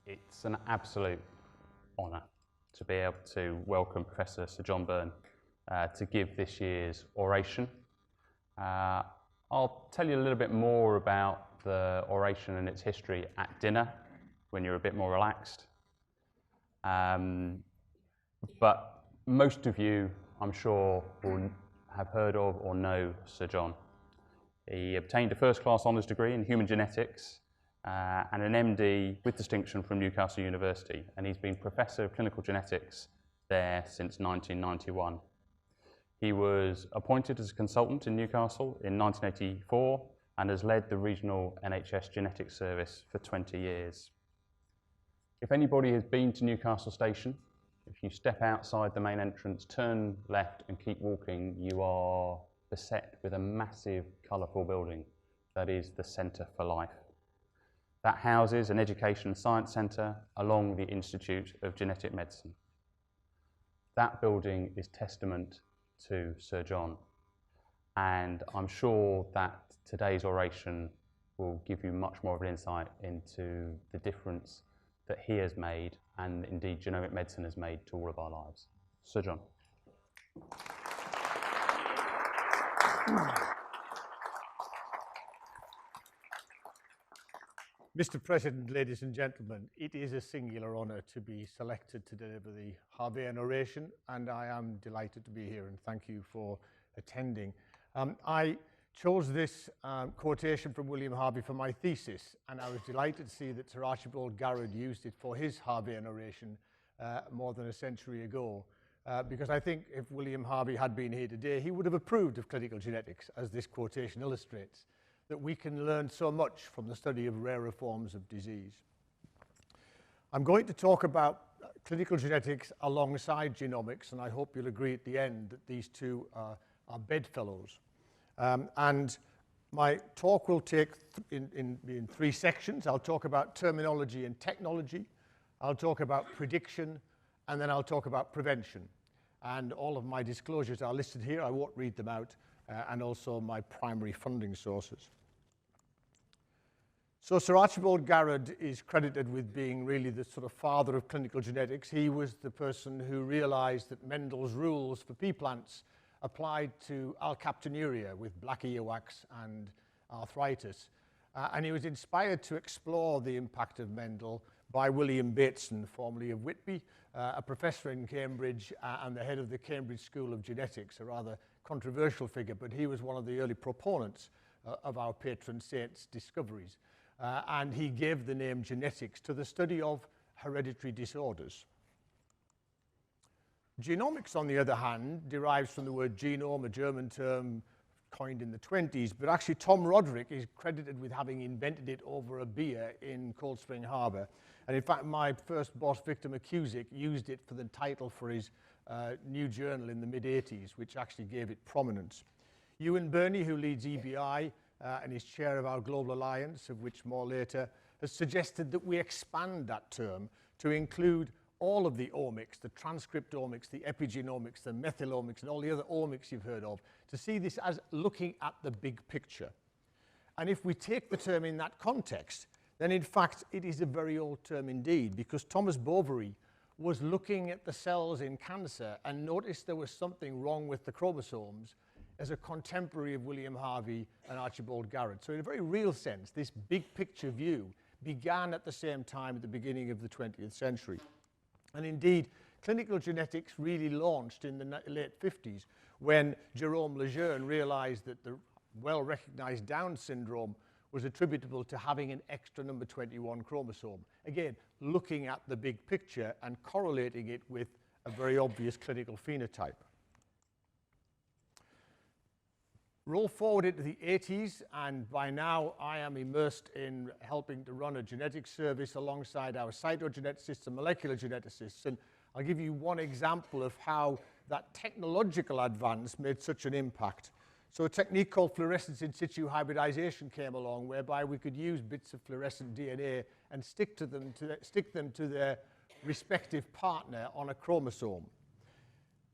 It's an absolute honour to be able to welcome Professor Sir John Byrne to give this year's oration. I'll tell you a little bit more about the oration and its history at dinner when you're a bit more relaxed. But most of you, I'm sure, will have heard of or know Sir John. He obtained a first-class honours degree in human genetics and an MD with distinction from Newcastle University, and he's been Professor of Clinical Genetics there since 1991. He was appointed as a consultant in Newcastle in 1984 and has led the regional NHS genetics service for 20 years. If anybody has been to Newcastle Station, if you step outside the main entrance, turn left and keep walking, you are beset with a massive, colourful building that is the Centre for Life. That houses an education and science centre along the Institute of Genetic Medicine. That building is testament to Sir John, and I'm sure that today's oration will give you much more of an insight into the difference that he has made and indeed genomic medicine has made to all of our lives. Sir John. Mr. President, ladies and gentlemen, it is a singular honour to be selected to deliver the Harveian Oration, and I am delighted to be here, and thank you for attending. I chose this quotation from William Harvey for my thesis, and I was delighted to see that Sir Archibald Garrod used it for his Harveian Oration more than a century ago, because I think if William Harvey had been here today, he would have approved of clinical genetics, as this quotation illustrates, that we can learn so much from the study of rarer forms of disease. I'm going to talk about clinical genetics alongside genomics, and I hope you'll agree at the end that these two are bedfellows. And my talk will take in three sections. I'll talk about terminology and technology, I'll talk about prediction, and then I'll talk about prevention. And all of my disclosures are listed here. I won't read them out. And also my primary funding sources. So Sir Archibald Garrod is credited with being really the sort of father of clinical genetics. He was the person who realized that Mendel's rules for pea plants applied to alkaptonuria with black earwax and arthritis. And he was inspired to explore the impact of Mendel by William Bateson, formerly of Whitby, a professor in Cambridge and the head of the Cambridge School of Genetics, a rather controversial figure, but he was one of the early proponents of our patron saint's discoveries. And he gave the name genetics to the study of hereditary disorders. Genomics, on the other hand, derives from the word genome, a German term coined in the 20s, but actually Tom Roderick is credited with having invented it over a beer in Cold Spring Harbor. And in fact, my first boss, Victor McCusick, used it for the title for his new journal in the mid-80s, which actually gave it prominence. Ewan Birney, who leads EBI and is chair of our Global Alliance, of which more later, has suggested that we expand that term to include all of the omics, the transcriptomics, the epigenomics, the methylomics, and all the other omics you've heard of, to see this as looking at the big picture. And if we take the term in that context, then in fact it is a very old term indeed, because Thomas Bovary was looking at the cells in cancer and noticed there was something wrong with the chromosomes as a contemporary of William Harvey and Archibald Garrod. So in a very real sense, this big picture view began at the same time at the beginning of the 20th century. And indeed, clinical genetics really launched in the late 50s when Jerome Lejeune realized that the well-recognized Down syndrome was attributable to having an extra number 21 chromosome. Again, looking at the big picture and correlating it with a very obvious clinical phenotype. Roll forward into the 80s, and by now I am immersed in helping to run a genetics service alongside our cytogeneticists and molecular geneticists. And I'll give you one example of how that technological advance made such an impact. So a technique called fluorescence in situ hybridization came along, whereby we could use bits of fluorescent DNA and stick them to their respective partner on a chromosome.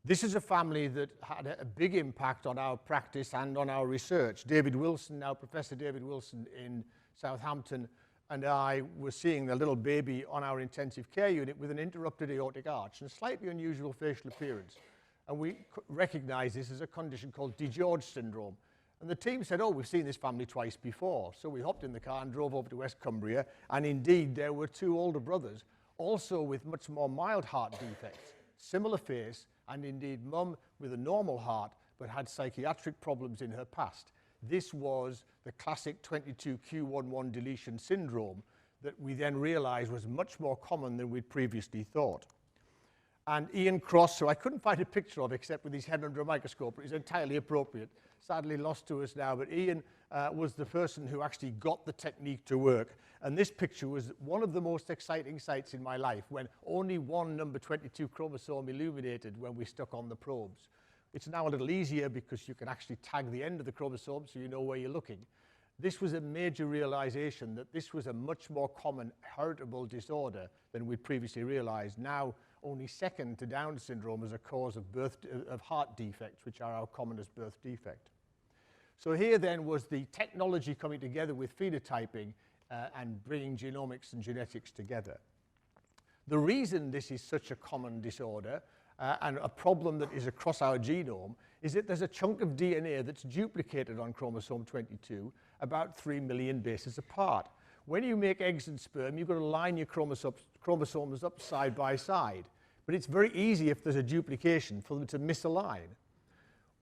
This is a family that had a big impact on our practice and on our research. David Wilson, now Professor David Wilson in Southampton, and I were seeing the little baby on our intensive care unit with an interrupted aortic arch and a slightly unusual facial appearance. And we recognized this as a condition called DeGeorge syndrome. And the team said, oh, we've seen this family twice before. So we hopped in the car and drove over to West Cumbria, and indeed there were two older brothers, also with much more mild heart defects, similar face, and indeed mum with a normal heart, but had psychiatric problems in her past. This was the classic 22q11 deletion syndrome that we then realized was much more common than we'd previously thought. And Ian Cross, who I couldn't find a picture of except with his head under a microscope, but he's entirely appropriate, sadly lost to us now, but Ian was the person who actually got the technique to work. And this picture was one of the most exciting sights in my life, when only one number 22 chromosome illuminated when we stuck on the probes. It's now a little easier because you can actually tag the end of the chromosome so you know where you're looking. This was a major realization that this was a much more common heritable disorder than we'd previously realized, now only second to Down syndrome as a cause of heart defects, which are our commonest birth defect. So here then was the technology coming together with phenotyping and bringing genomics and genetics together. The reason this is such a common disorder and a problem that is across our genome is that there's a chunk of DNA that's duplicated on chromosome 22 about 3 million bases apart. When you make eggs and sperm, you've got to line your chromosomes up side by side. But it's very easy if there's a duplication for them to misalign.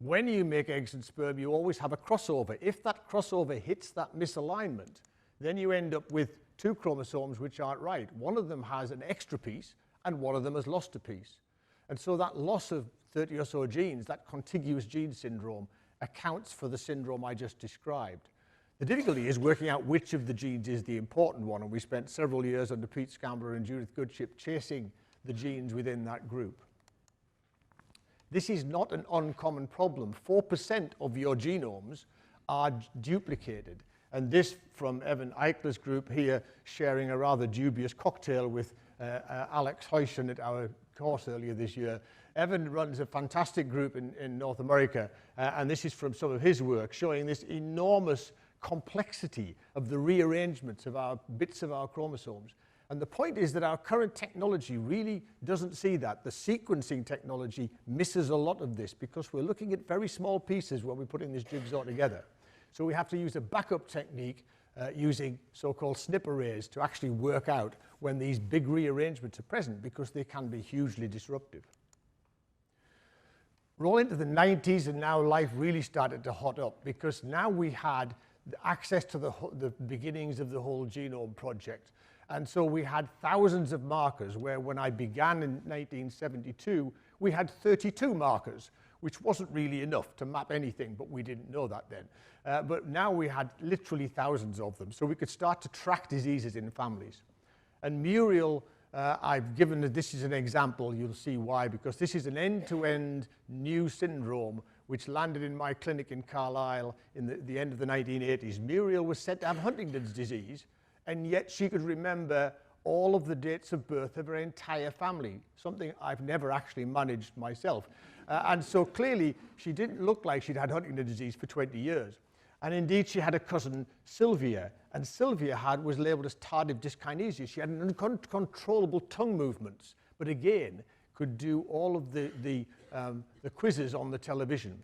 When you make eggs and sperm, you always have a crossover. If that crossover hits that misalignment, then you end up with two chromosomes which aren't right. One of them has an extra piece, and one of them has lost a piece. And so that loss of 30 or so genes, that contiguous gene syndrome, accounts for the syndrome I just described. The difficulty is working out which of the genes is the important one, and we spent several years under Pete Scambler and Judith Goodship chasing the genes within that group. This is not an uncommon problem. 4% of your genomes are duplicated. And this from Evan Eichler's group here, sharing a rather dubious cocktail with Alex Harveian at our course earlier this year. Evan runs a fantastic group in North America, and this is from some of his work, showing this enormous complexity of the rearrangements of our bits of our chromosomes. And the point is that our current technology really doesn't see that. The sequencing technology misses a lot of this because we're looking at very small pieces when we're putting this jigsaw together. So we have to use a backup technique using so-called SNP arrays to actually work out when these big rearrangements are present, because they can be hugely disruptive. Roll into the 90s, and now life really started to hot up, because now we had access to the beginnings of the whole genome project. And so we had thousands of markers, where when I began in 1972, we had 32 markers, which wasn't really enough to map anything, but we didn't know that then. But now we had literally thousands of them, so we could start to track diseases in families. And Muriel, I've given this is an example, you'll see why, because this is an end-to-end new syndrome which landed in my clinic in Carlisle in the end of the 1980s. Muriel was said to have Huntington's disease, and yet she could remember all of the dates of birth of her entire family, something I've never actually managed myself. And so clearly, she didn't look like she'd had Huntington's disease for 20 years. And indeed, she had a cousin, Sylvia, and Sylvia was labeled as tardive dyskinesia. She had uncontrollable tongue movements, but again, could do all of the quizzes on the television.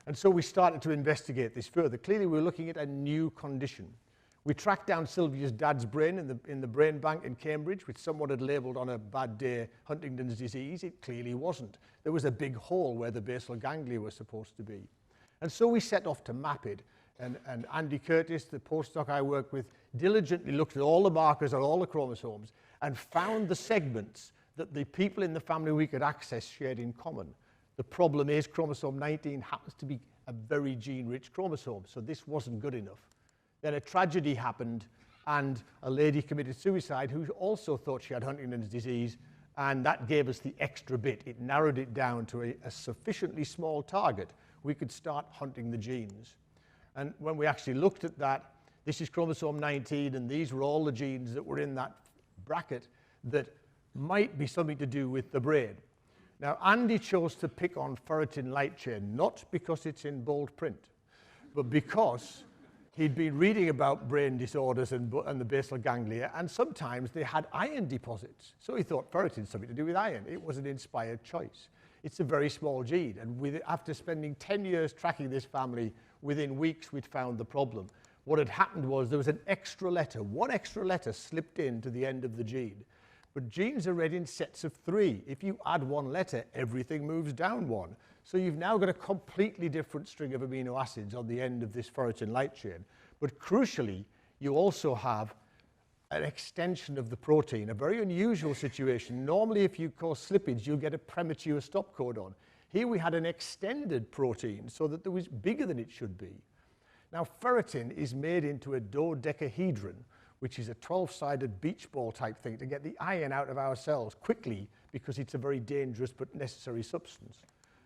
And so we started to investigate this further. Clearly, we were looking at a new condition. We tracked down Sylvia's dad's brain in the brain bank in Cambridge, which someone had labeled on a bad day Huntington's disease. It clearly wasn't. There was a big hole where the basal ganglia were supposed to be. And so we set off to map it. And Andy Curtis, the postdoc I worked with, diligently looked at all the markers on all the chromosomes and found the segments that the people in the family we could access shared in common. The problem is chromosome 19 happens to be a very gene-rich chromosome, so this wasn't good enough. Then a tragedy happened, and a lady committed suicide who also thought she had Huntington's disease, and that gave us the extra bit. It narrowed it down to a sufficiently small target. We could start hunting the genes. And when we actually looked at that, this is chromosome 19, and these were all the genes that were in that bracket that might be something to do with the brain. Now, Andy chose to pick on ferritin light chain, not because it's in bold print, but because he'd been reading about brain disorders and the basal ganglia, and sometimes they had iron deposits. So he thought ferritin's something to do with iron. It was an inspired choice. It's a very small gene, and after spending 10 years tracking this family, within weeks we'd found the problem. What had happened was there was an extra letter, one extra letter slipped into the end of the gene. But genes are read in sets of 3. If you add one letter, everything moves down one. So you've now got a completely different string of amino acids on the end of this ferritin light chain. But crucially, you also have an extension of the protein, a very unusual situation. Normally, if you cause slippage, you'll get a premature stop codon. Here we had an extended protein so that it was bigger than it should be. Now, ferritin is made into a dodecahedron, which is a 12-sided beach ball type thing to get the iron out of our cells quickly because it's a very dangerous but necessary substance.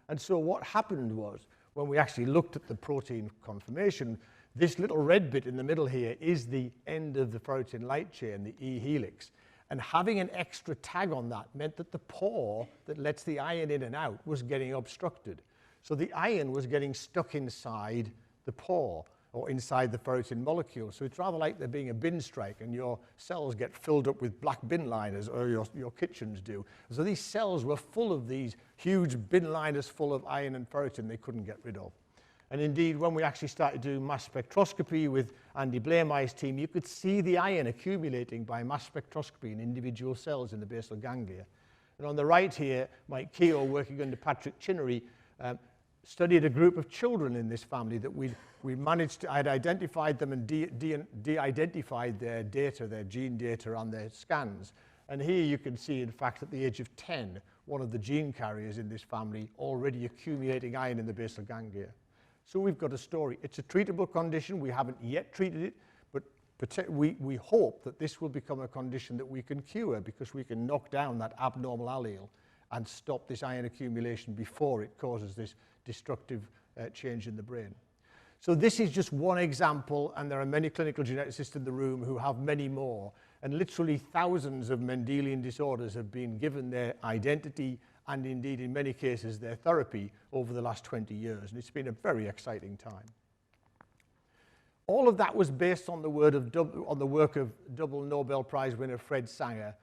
And so what happened was, when we actually looked at the protein conformation, this little red bit in the middle here is the end of the ferritin light chain, the E helix. And having an extra tag on that meant that the pore that lets the iron in and out was getting obstructed. So the iron was getting stuck inside the pore, or inside the ferritin molecule. So it's rather like there being a bin strike and your cells get filled up with black bin liners, or your kitchens do. So these cells were full of these huge bin liners full of iron and ferritin they couldn't get rid of. And indeed, when we actually started doing mass spectroscopy with Andy Blairmeyer's team, you could see the iron accumulating by mass spectroscopy in individual cells in the basal ganglia. And on the right here, Mike Keogh, working under Patrick Chinnery, studied a group of children in this family that I'd identified them and de-identified their data, their gene data on their scans. And here you can see, in fact, at the age of 10, one of the gene carriers in this family already accumulating iron in the basal ganglia. So we've got a story. It's a treatable condition. We haven't yet treated it, but we hope that this will become a condition that we can cure because we can knock down that abnormal allele and stop this iron accumulation before it causes this destructive change in the brain. So this is just one example, and there are many clinical geneticists in the room who have many more. And literally thousands of Mendelian disorders have been given their identity and indeed in many cases their therapy over the last 20 years. And it's been a very exciting time. All of that was based on the work of double Nobel Prize winner Fred Sanger,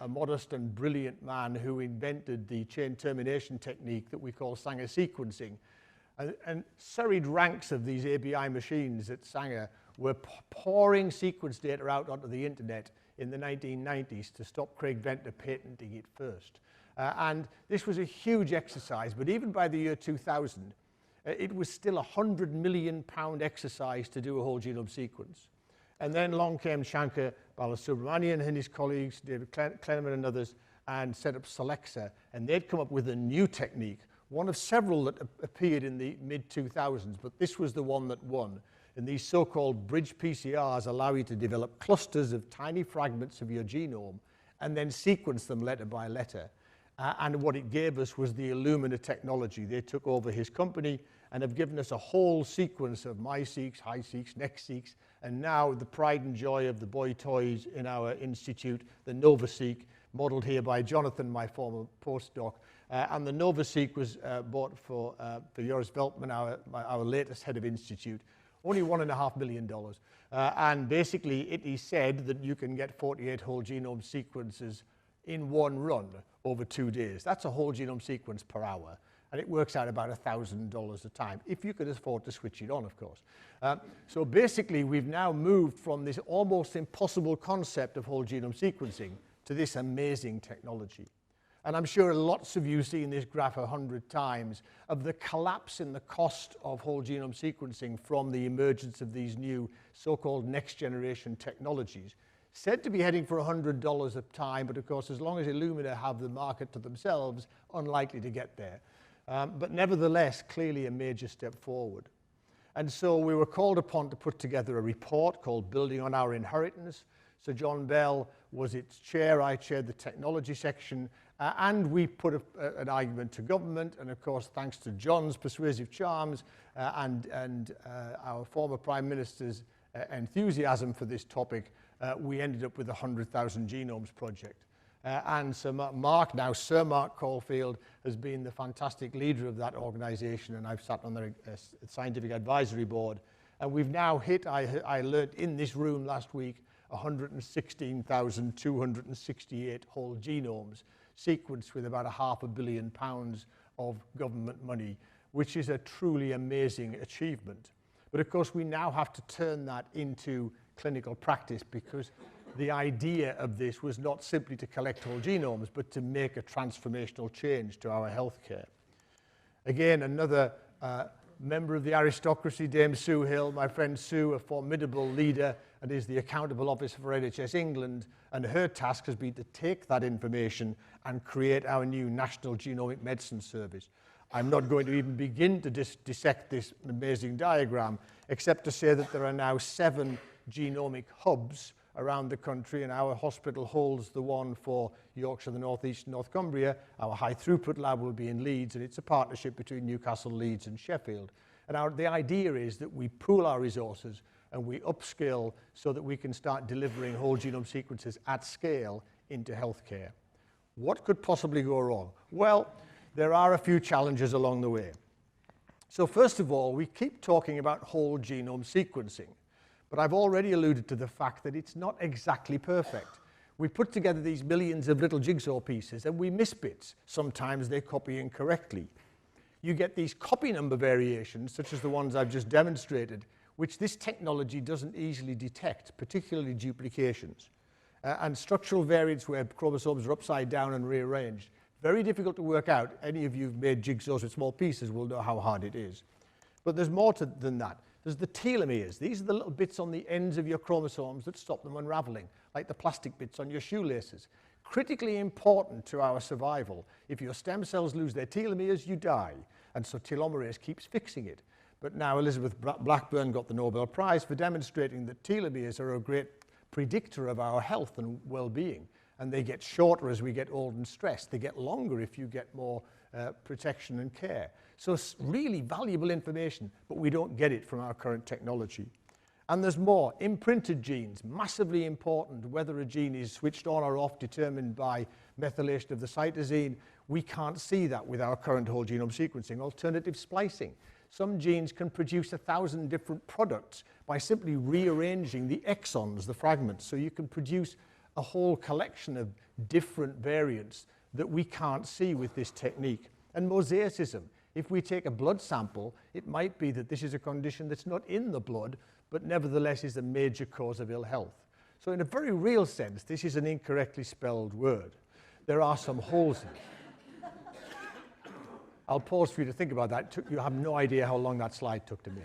a modest and brilliant man who invented the chain termination technique that we call Sanger sequencing. And serried ranks of these ABI machines at Sanger were pouring sequence data out onto the internet in the 1990s to stop Craig Venter patenting it first. And this was a huge exercise, but even by the year 2000, it was still a £100 million exercise to do a whole genome sequence. And then along came Shankar Balasubramanian and his colleagues, David Kleiman and others, and set up Solexa, and they'd come up with a new technique, one of several that appeared in the mid-2000s, but this was the one that won. And these so-called bridge PCRs allow you to develop clusters of tiny fragments of your genome and then sequence them letter by letter. And what it gave us was the Illumina technology. They took over his company and have given us a whole sequence of MySeqs, HiSeqs, NextSeqs, and now the pride and joy of the boy toys in our institute, the NovaSeq, modeled here by Jonathan, my former postdoc. And the NovaSeq was bought for Joris Veltman, our latest head of institute, only $1.5 million. And basically, it is said that you can get 48 whole genome sequences in one run over 2 days. That's a whole genome sequence per hour. And it works out about $1,000 a time, if you could afford to switch it on, of course. So basically, we've now moved from this almost impossible concept of whole genome sequencing to this amazing technology. And I'm sure lots of you have seen this graph 100 times of the collapse in the cost of whole genome sequencing from the emergence of these new so-called next generation technologies. Said to be heading for $100 a time, but of course, as long as Illumina have the market to themselves, unlikely to get there. But nevertheless, clearly a major step forward. And so we were called upon to put together a report called Building on Our Inheritance. Sir John Bell was its chair. I chaired the technology section. And we put an argument to government. And of course, thanks to John's persuasive charms and our former Prime Minister's enthusiasm for this topic, we ended up with the 100,000 Genomes Project. And Sir Mark Caulfield, has been the fantastic leader of that organization, and I've sat on the scientific advisory board. And we've now hit, I learned in this room last week, 116,268 whole genomes sequenced with about £500 million of government money, which is a truly amazing achievement. But of course, we now have to turn that into clinical practice, because the idea of this was not simply to collect whole genomes, but to make a transformational change to our healthcare. Again, another member of the aristocracy, Dame Sue Hill, my friend Sue, a formidable leader and is the accountable officer for NHS England, and her task has been to take that information and create our new National Genomic Medicine Service. I'm not going to even begin to dissect this amazing diagram, except to say that there are now 7 genomic hubs around the country, and our hospital holds the one for Yorkshire, the North East, and North Cumbria. Our high throughput lab will be in Leeds, and it's a partnership between Newcastle, Leeds, and Sheffield. And the idea is that we pool our resources and we upskill so that we can start delivering whole genome sequences at scale into healthcare. What could possibly go wrong? Well, there are a few challenges along the way. So first of all, we keep talking about whole genome sequencing, but I've already alluded to the fact that it's not exactly perfect. We put together these millions of little jigsaw pieces and we miss bits. Sometimes they copy incorrectly. You get these copy number variations, such as the ones I've just demonstrated, which this technology doesn't easily detect, particularly duplications. And structural variants where chromosomes are upside down and rearranged. Very difficult to work out. Any of you who've made jigsaws with small pieces will know how hard it is. But there's more than that. There's the telomeres. These are the little bits on the ends of your chromosomes that stop them unraveling, like the plastic bits on your shoelaces. Critically important to our survival. If your stem cells lose their telomeres, you die. And so telomerase keeps fixing it. But now Elizabeth Blackburn got the Nobel Prize for demonstrating that telomeres are a great predictor of our health and well-being. And they get shorter as we get old and stressed. They get longer if you get more protection and care. So it's really valuable information, but we don't get it from our current technology. And there's more. Imprinted genes, massively important. Whether a gene is switched on or off, determined by methylation of the cytosine. We can't see that with our current whole genome sequencing. Alternative splicing. Some genes can produce 1,000 different products by simply rearranging the exons, the fragments. So you can produce a whole collection of different variants that we can't see with this technique. And mosaicism. If we take a blood sample, it might be that this is a condition that's not in the blood, but nevertheless is a major cause of ill health. So in a very real sense, this is an incorrectly spelled word. There are some holes in it. I'll pause for you to think about that. You have no idea how long that slide took to make.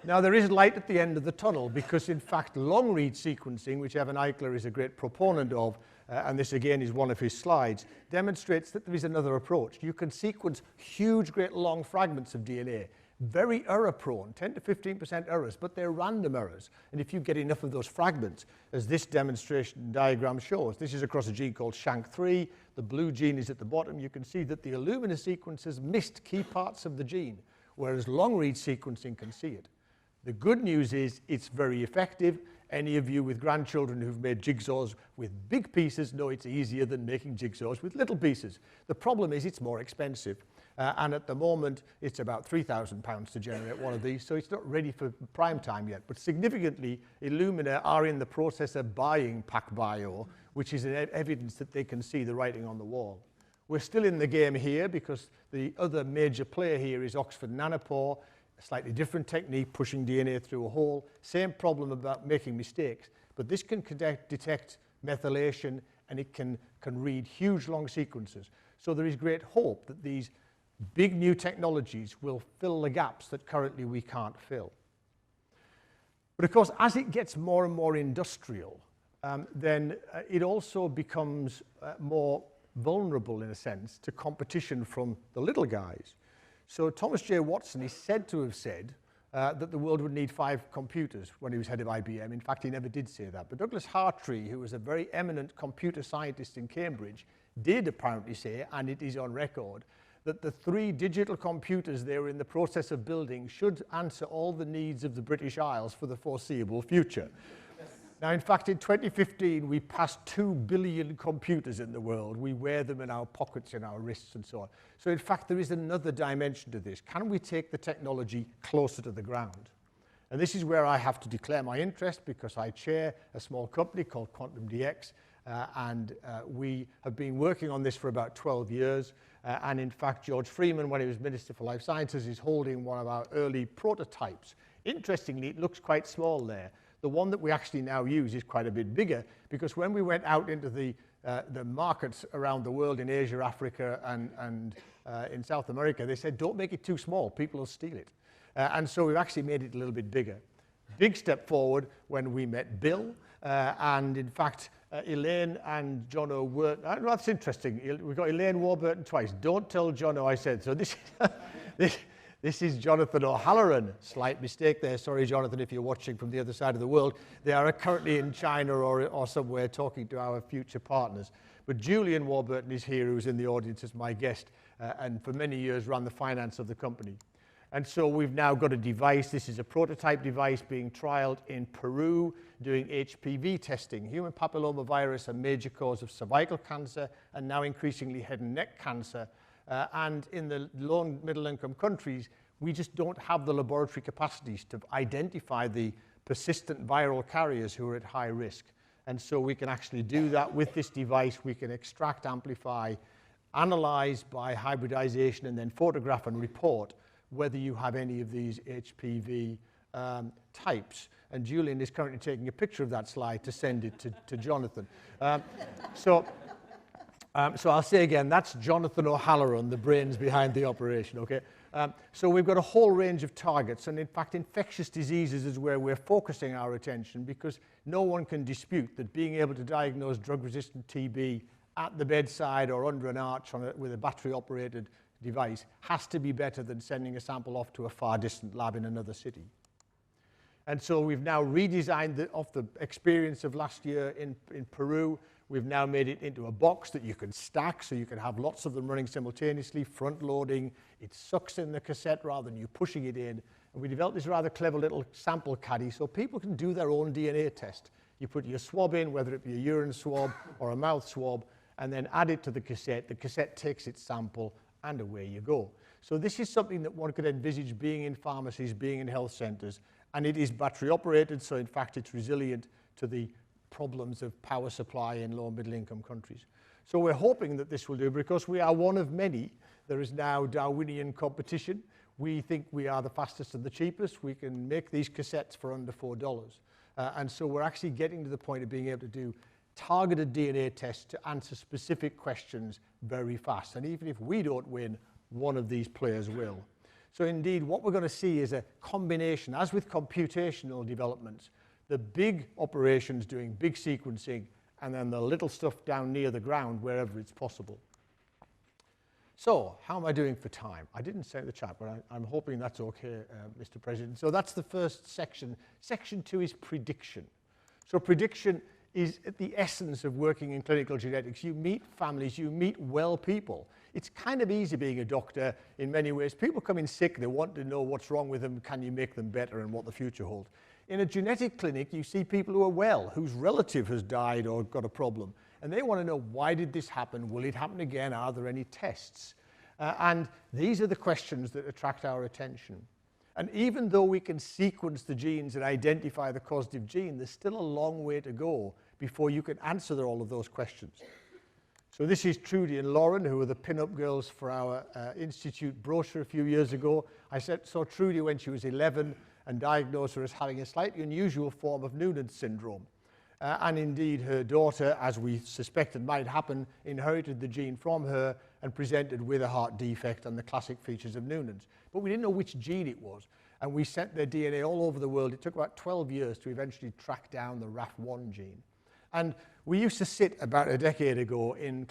Now, there is light at the end of the tunnel because, in fact, long-read sequencing, which Evan Eichler is a great proponent of, and this again is one of his slides, demonstrates that there is another approach. You can sequence huge, great long fragments of DNA, very error-prone, 10 to 15% errors, but they're random errors. And if you get enough of those fragments, as this demonstration diagram shows, this is across a gene called SHANK3, the blue gene is at the bottom, you can see that the Illumina sequences missed key parts of the gene, whereas long-read sequencing can see it. The good news is it's very effective. Any of you with grandchildren who've made jigsaws with big pieces know it's easier than making jigsaws with little pieces. The problem is it's more expensive. And at the moment, it's about £3,000 to generate one of these, so it's not ready for prime time yet. But significantly, Illumina are in the process of buying PacBio, which is evidence that they can see the writing on the wall. We're still in the game here because the other major player here is Oxford Nanopore, a slightly different technique, pushing DNA through a hole. Same problem about making mistakes, but this can detect methylation and it can read huge long sequences. So there is great hope that these big new technologies will fill the gaps that currently we can't fill. But of course, as it gets more and more industrial, then it also becomes more vulnerable, in a sense, to competition from the little guys. So Thomas J. Watson is said to have said that the world would need 5 computers when he was head of IBM. In fact, he never did say that. But Douglas Hartree, who was a very eminent computer scientist in Cambridge, did apparently say, and it is on record, that the 3 digital computers they were in the process of building should answer all the needs of the British Isles for the foreseeable future. Now, in fact, in 2015, we passed 2 billion computers in the world. We wear them in our pockets, in our wrists, and so on. So, in fact, there is another dimension to this. Can we take the technology closer to the ground? And this is where I have to declare my interest, because I chair a small company called Quantum DX, and we have been working on this for about 12 years. And in fact, George Freeman, when he was Minister for Life Sciences, is holding one of our early prototypes. Interestingly, it looks quite small there. The one that we actually now use is quite a bit bigger, because when we went out into the markets around the world in Asia, Africa, and in South America, they said, don't make it too small, people will steal it. And so we've actually made it a little bit bigger. Big step forward when we met Bill, and in fact, Elaine and John O'Warburton. That's interesting. We've got Elaine Warburton twice. Don't tell John I said so. This is Jonathan O'Halloran. Slight mistake there. Sorry, Jonathan, if you're watching from the other side of the world. They are currently in China or somewhere talking to our future partners. But Julian Warburton is here, who's in the audience as my guest, and for many years ran the finance of the company. And so we've now got a device. This is a prototype device being trialed in Peru, doing HPV testing. Human papillomavirus, a major cause of cervical cancer, and now increasingly head and neck cancer. And in the low and middle income countries, we just don't have the laboratory capacities to identify the persistent viral carriers who are at high risk. And so we can actually do that with this device. We can extract, amplify, analyze by hybridization, and then photograph and report whether you have any of these HPV types. And Julian is currently taking a picture of that slide to send it to Jonathan. So I'll say again, that's Jonathan O'Halloran, the brains behind the operation, okay? So we've got a whole range of targets, and in fact, infectious diseases is where we're focusing our attention, because no one can dispute that being able to diagnose drug-resistant TB at the bedside or under an arch with a battery-operated device has to be better than sending a sample off to a far distant lab in another city. And so we've now redesigned off the experience of last year in Peru. We've now made it into a box that you can stack, so you can have lots of them running simultaneously, front loading. It sucks in the cassette rather than you pushing it in. And we developed this rather clever little sample caddy so people can do their own DNA test. You put your swab in, whether it be a urine swab or a mouth swab, and then add it to the cassette. The cassette takes its sample, and away you go. So this is something that one could envisage being in pharmacies, being in health centers, and it is battery operated, so in fact it's resilient to the problems of power supply in low and middle income countries. So we're hoping that this will do, because we are one of many. There is now Darwinian competition. We think we are the fastest and the cheapest. We can make these cassettes for under $4. And so we're actually getting to the point of being able to do targeted DNA tests to answer specific questions very fast. And even if we don't win, one of these players will. So indeed, what we're going to see is a combination, as with computational developments, the big operations doing big sequencing, and then the little stuff down near the ground wherever it's possible. So how am I doing for time? I didn't say in the chat, but I'm hoping that's okay, Mr. President. So that's the first section. Section 2 is prediction. So prediction is at the essence of working in clinical genetics. You meet families, you meet well people. It's kind of easy being a doctor in many ways. People come in sick, they want to know what's wrong with them, can you make them better, and what the future holds. In a genetic clinic, you see people who are well, whose relative has died or got a problem, and they want to know, why did this happen? Will it happen again? Are there any tests? And these are the questions that attract our attention. And even though we can sequence the genes and identify the causative gene, there's still a long way to go before you can answer all of those questions. So this is Trudy and Lauren, who were the pin-up girls for our institute brochure a few years ago. I saw Trudy when she was 11 and diagnosed her as having a slightly unusual form of Noonan's syndrome. And indeed, her daughter, as we suspected might happen, inherited the gene from her and presented with a heart defect and the classic features of Noonan's. But we didn't know which gene it was. And we sent their DNA all over the world. It took about 12 years to eventually track down the RAF1 gene. And we used to sit about a decade ago in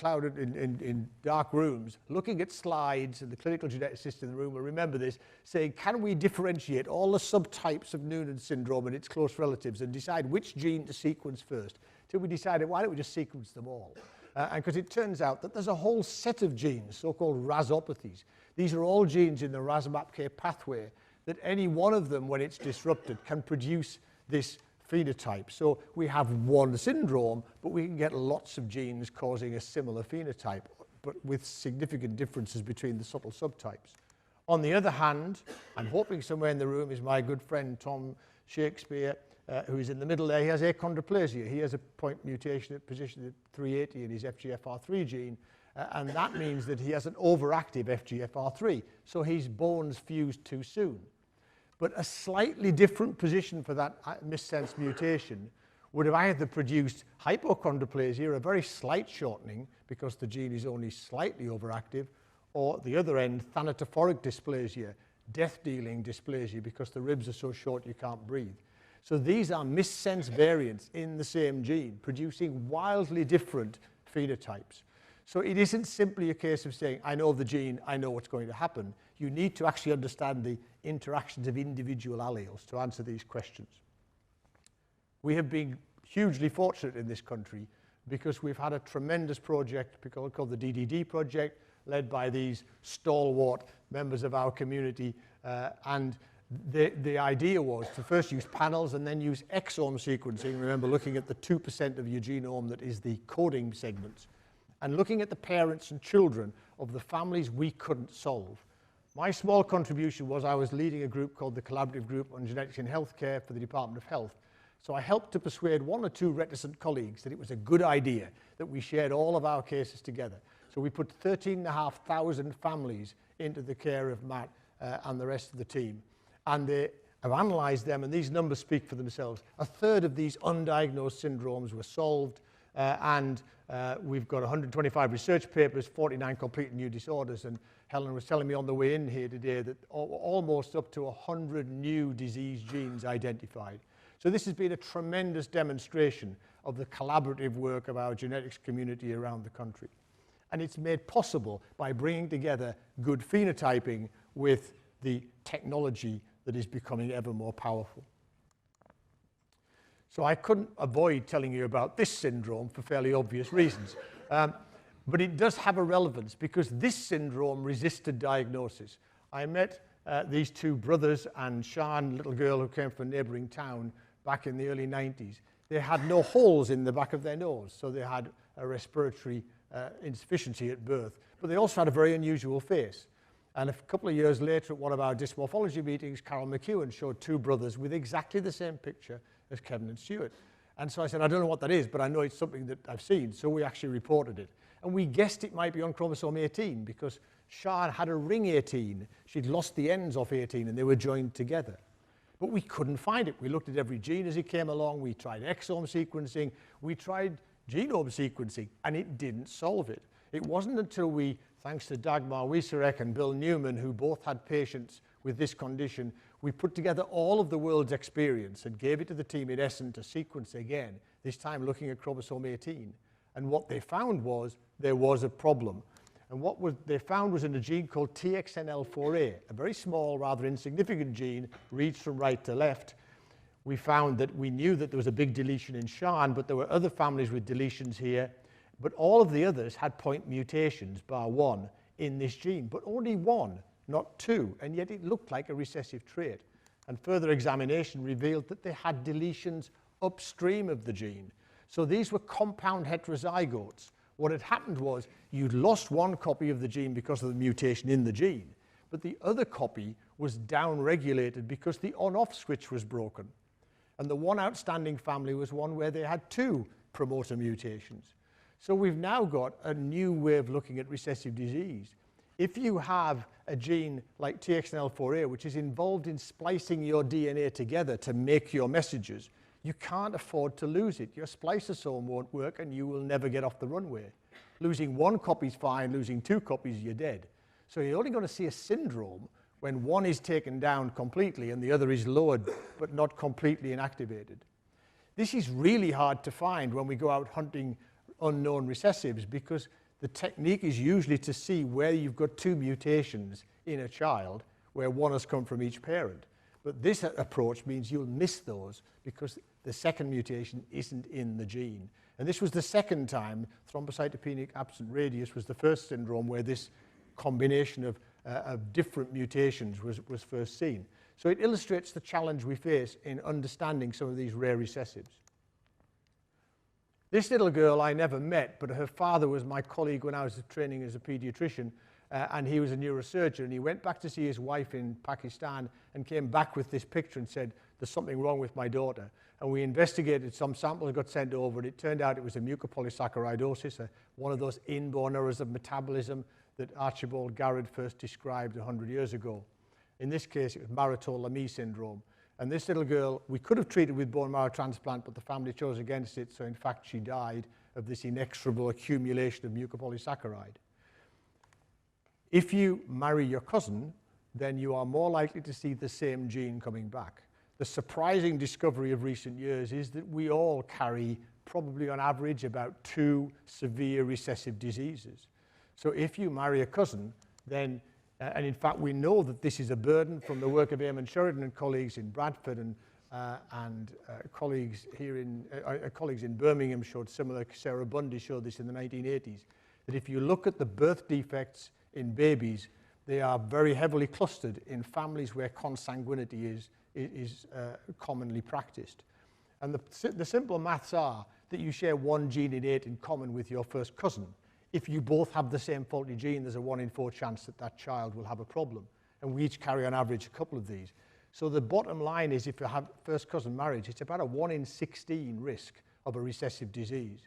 dark rooms looking at slides, and the clinical geneticist in the room will remember this, saying, can we differentiate all the subtypes of Noonan syndrome and its close relatives and decide which gene to sequence first? Till we decided, why don't we just sequence them all? And because it turns out that there's a whole set of genes, so-called RASopathies. These are all genes in the RAS-MAPK pathway that any one of them, when it's disrupted, can produce this phenotype. So we have one syndrome, but we can get lots of genes causing a similar phenotype, but with significant differences between the subtle subtypes. On the other hand, I'm hoping somewhere in the room is my good friend Tom Shakespeare, who is in the middle there. He has achondroplasia. He has a point mutation at position at 380 in his FGFR3 gene, and that means that he has an overactive FGFR3, so his bones fuse too soon. But a slightly different position for that missense mutation would have either produced hypochondroplasia, a very slight shortening because the gene is only slightly overactive, or at the other end, thanatophoric dysplasia, death-dealing dysplasia because the ribs are so short you can't breathe. So these are missense variants in the same gene, producing wildly different phenotypes. So it isn't simply a case of saying, I know the gene, I know what's going to happen. You need to actually understand the interactions of individual alleles to answer these questions. We have been hugely fortunate in this country because we've had a tremendous project called the DDD project, led by these stalwart members of our community. And the idea was to first use panels and then use exome sequencing. Remember, looking at the 2% of your genome that is the coding segments, and looking at the parents and children of the families we couldn't solve. My small contribution was I was leading a group called the Collaborative Group on Genetics in Healthcare for the Department of Health. So I helped to persuade one or two reticent colleagues that it was a good idea that we shared all of our cases together. So we put 13,500 families into the care of Matt and the rest of the team. And they have analysed them, and these numbers speak for themselves. A third of these undiagnosed syndromes were solved, and we've got 125 research papers, 49 complete new disorders, and Helen was telling me on the way in here today that almost up to 100 new disease genes identified. So this has been a tremendous demonstration of the collaborative work of our genetics community around the country. And it's made possible by bringing together good phenotyping with the technology that is becoming ever more powerful. So I couldn't avoid telling you about this syndrome for fairly obvious reasons. But it does have a relevance because this syndrome resisted diagnosis. I met these two brothers and Sean, a little girl who came from a neighbouring town back in the early 90s. They had no holes in the back of their nose, so they had a respiratory insufficiency at birth. But they also had a very unusual face. And a couple of years later at one of our dysmorphology meetings, Carol McEwen showed two brothers with exactly the same picture as Kevin and Stuart. And so I said, I don't know what that is, but I know it's something that I've seen. So we actually reported it. And we guessed it might be on chromosome 18 because Sian had a ring 18. She'd lost the ends off 18 and they were joined together. But we couldn't find it. We looked at every gene as it came along. We tried exome sequencing. We tried genome sequencing, and it didn't solve it. It wasn't until we, thanks to Dagmar Wieserek and Bill Newman, who both had patients with this condition, we put together all of the world's experience and gave it to the team in Essen to sequence again, this time looking at chromosome 18. And what they found was there was a problem. And what they found was in a gene called TXNL4A, a very small, rather insignificant gene, reads from right to left. We found that we knew that there was a big deletion in Sian, but there were other families with deletions here. But all of the others had point mutations, bar one, in this gene, but only one, not two, and yet it looked like a recessive trait. And further examination revealed that they had deletions upstream of the gene. So these were compound heterozygotes. What had happened was you'd lost one copy of the gene because of the mutation in the gene, but the other copy was downregulated because the on-off switch was broken. And the one outstanding family was one where they had two promoter mutations. So we've now got a new way of looking at recessive disease. If you have a gene like TXNL4A, which is involved in splicing your DNA together to make your messages, you can't afford to lose it. Your spliceosome won't work and you will never get off the runway. Losing one copy is fine, losing two copies, you're dead. So you're only going to see a syndrome when one is taken down completely and the other is lowered but not completely inactivated. This is really hard to find when we go out hunting unknown recessives because the technique is usually to see where you've got two mutations in a child where one has come from each parent. But this approach means you'll miss those because the second mutation isn't in the gene. And this was the second time thrombocytopenic absent radius was the first syndrome where this combination of different mutations was first seen. So it illustrates the challenge we face in understanding some of these rare recessives. This little girl I never met, but her father was my colleague when I was training as a pediatrician, and he was a neurosurgeon, and he went back to see his wife in Pakistan and came back with this picture and said, there's something wrong with my daughter. And we investigated, some samples got sent over, and it turned out it was a mucopolysaccharidosis, one of those inborn errors of metabolism that Archibald Garrett first described 100 years ago. In this case, it was Maroteau-Lamy syndrome. And this little girl, we could have treated with bone marrow transplant, but the family chose against it, so in fact she died of this inexorable accumulation of mucopolysaccharide. If you marry your cousin, then you are more likely to see the same gene coming back. The surprising discovery of recent years is that we all carry, probably on average, about 2 severe recessive diseases. So if you marry a cousin, then and in fact, we know that this is a burden from the work of Eamon Sheridan and colleagues in Bradford and colleagues here colleagues in Birmingham showed similar. Sarah Bundy showed this in the 1980s. That if you look at the birth defects in babies, they are very heavily clustered in families where consanguinity is commonly practiced. And the simple maths are that you share 1 gene innate in common with your first cousin. If you both have the same faulty gene, there's a 1 in 4 chance that that child will have a problem. And we each carry on average a couple of these. So the bottom line is if you have first cousin marriage, it's about a 1 in 16 risk of a recessive disease.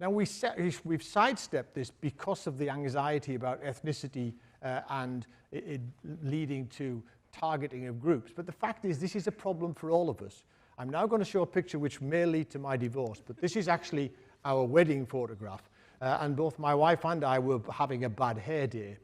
Now we've sidestepped this because of the anxiety about ethnicity and it leading to targeting of groups. But the fact is this is a problem for all of us. I'm now going to show a picture which may lead to my divorce, but this is actually our wedding photograph. And both my wife and I were having a bad hair day.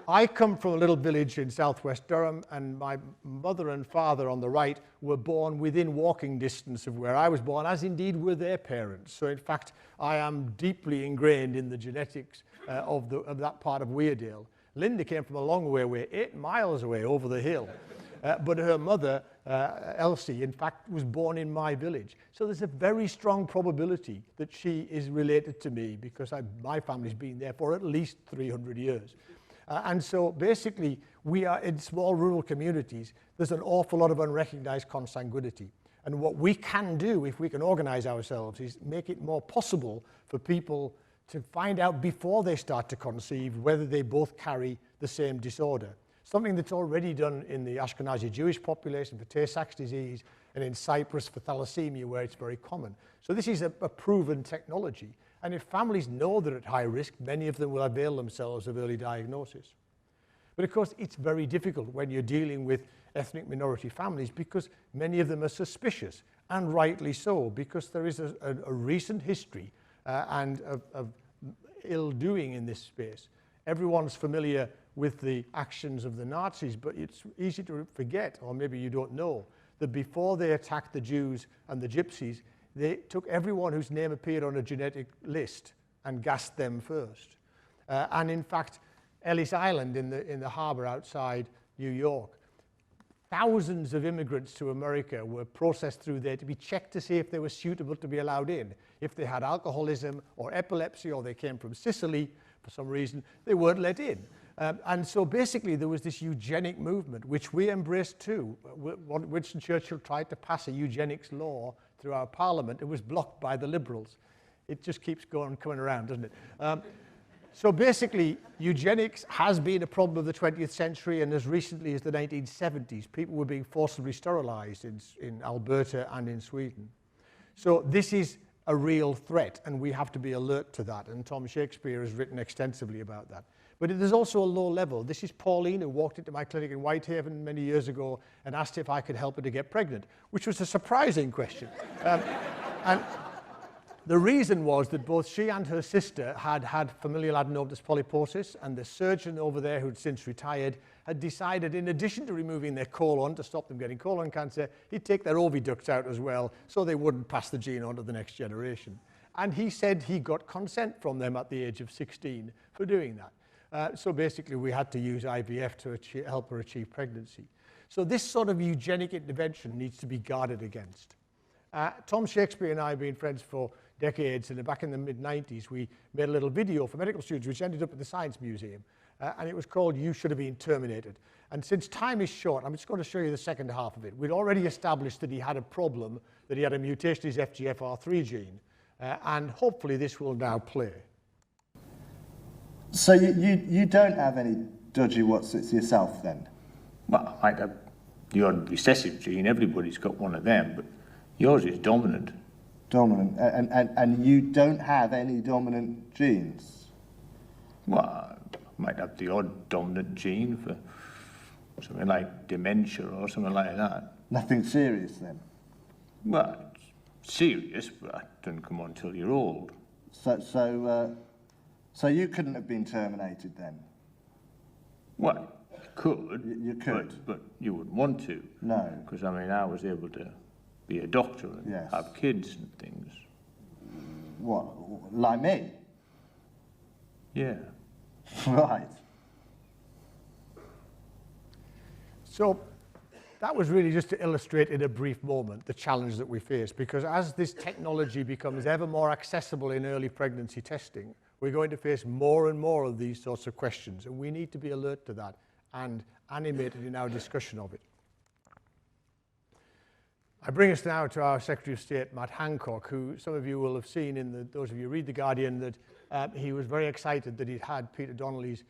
I come from a little village in southwest Durham, and my mother and father on the right were born within walking distance of where I was born, as indeed were their parents. So in fact, I am deeply ingrained in the genetics of that part of Weardale. Linda came from a long way away, 8 miles away over the hill. But her mother, Elsie, in fact, was born in my village. So there's a very strong probability that she is related to me because my family's been there for at least 300 years. And so basically, we are in small rural communities. There's an awful lot of unrecognized consanguinity. And what we can do, if we can organize ourselves, is make it more possible for people to find out before they start to conceive whether they both carry the same disorder. Something that's already done in the Ashkenazi Jewish population for Tay-Sachs disease and in Cyprus for thalassemia, where it's very common. So this is a proven technology. And if families know they're at high risk, many of them will avail themselves of early diagnosis. But of course, it's very difficult when you're dealing with ethnic minority families because many of them are suspicious, and rightly so, because there is a recent history and of ill-doing in this space. Everyone's familiar with the actions of the Nazis, but it's easy to forget, or maybe you don't know, that before they attacked the Jews and the Gypsies, they took everyone whose name appeared on a genetic list and gassed them first. And in fact, Ellis Island in the harbor outside New York, thousands of immigrants to America were processed through there to be checked to see if they were suitable to be allowed in. If they had alcoholism or epilepsy, or they came from Sicily for some reason, they weren't let in. And so basically there was this eugenic movement, which we embraced too. Winston Churchill tried to pass a eugenics law through our parliament. It was blocked by the Liberals. It just keeps coming around, doesn't it? So basically, eugenics has been a problem of the 20th century, and as recently as the 1970s, people were being forcibly sterilized in Alberta and in Sweden. So this is a real threat, and we have to be alert to that, and Tom Shakespeare has written extensively about that. But there's also a low level. This is Pauline, who walked into my clinic in Whitehaven many years ago and asked if I could help her to get pregnant, which was a surprising question. And the reason was that both she and her sister had familial adenomatous polyposis, and the surgeon over there, who'd since retired, had decided, in addition to removing their colon to stop them getting colon cancer, he'd take their oviducts out as well so they wouldn't pass the gene on to the next generation. And he said he got consent from them at the age of 16 for doing that. So basically, we had to use IVF to help her achieve pregnancy. So this sort of eugenic intervention needs to be guarded against. Tom Shakespeare and I have been friends for decades, and back in the mid-90s, we made a little video for medical students, which ended up at the Science Museum, and it was called You Should Have Been Terminated. And since time is short, I'm just going to show you the second half of it. We'd already established that he had a problem, that he had a mutation in his FGFR3 gene, and hopefully this will now play. So you don't have any dodgy Watsits yourself then? Well, I have the odd recessive gene, everybody's got one of them, but yours is dominant. Dominant, and you don't have any dominant genes? Well, I might have the odd dominant gene for something like dementia or something like that. Nothing serious then? Well, it's serious, but that doesn't come on till you're old. So you couldn't have been terminated then? Well, you could. You could? But you wouldn't want to. No. Because, I mean, I was able to be a doctor and Yes. have kids and things. What, like me? Yeah. Right. So that was really just to illustrate in a brief moment the challenge that we face, because as this technology becomes ever more accessible in early pregnancy testing, we're going to face more and more of these sorts of questions, and we need to be alert to that and animated in our discussion of it. I bring us now to our Secretary of State, Matt Hancock, who some of you will have seen those of you who read The Guardian, that he was very excited that he'd had Peter Donnelly's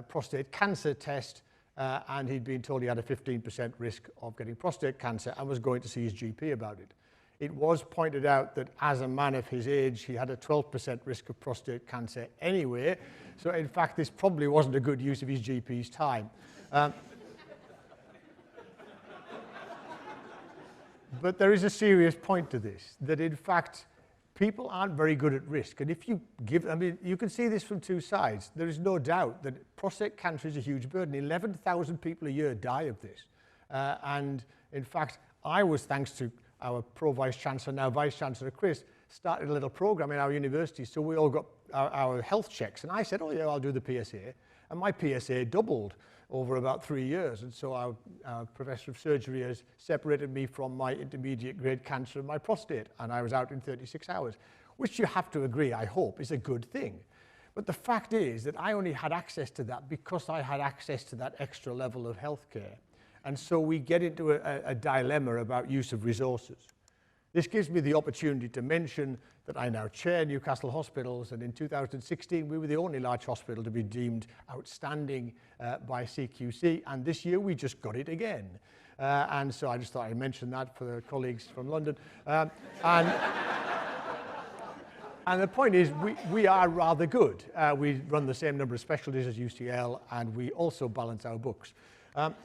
prostate cancer test, and he'd been told he had a 15% risk of getting prostate cancer and was going to see his GP about it. It was pointed out that as a man of his age, he had a 12% risk of prostate cancer anyway, so in fact this probably wasn't a good use of his GP's time. But there is a serious point to this, that in fact people aren't very good at risk. And if you give, I mean, you can see this from two sides. There is no doubt that prostate cancer is a huge burden. 11,000 people a year die of this. And in fact, I was, thanks to our Pro-Vice Chancellor, now Vice Chancellor Chris, started a little program in our university. So we all got our health checks. And I said, oh yeah, I'll do the PSA. And my PSA doubled over about 3 years. And so our professor of surgery has separated me from my intermediate grade cancer of my prostate. And I was out in 36 hours, which you have to agree, I hope, is a good thing. But the fact is that I only had access to that because I had access to that extra level of healthcare. And so we get into a dilemma about use of resources. This gives me the opportunity to mention that I now chair Newcastle Hospitals, and in 2016 we were the only large hospital to be deemed outstanding by CQC, and this year we just got it again. And so I just thought I'd mention that for the colleagues from London. And the point is, we are rather good. We run the same number of specialties as UCL, and we also balance our books. But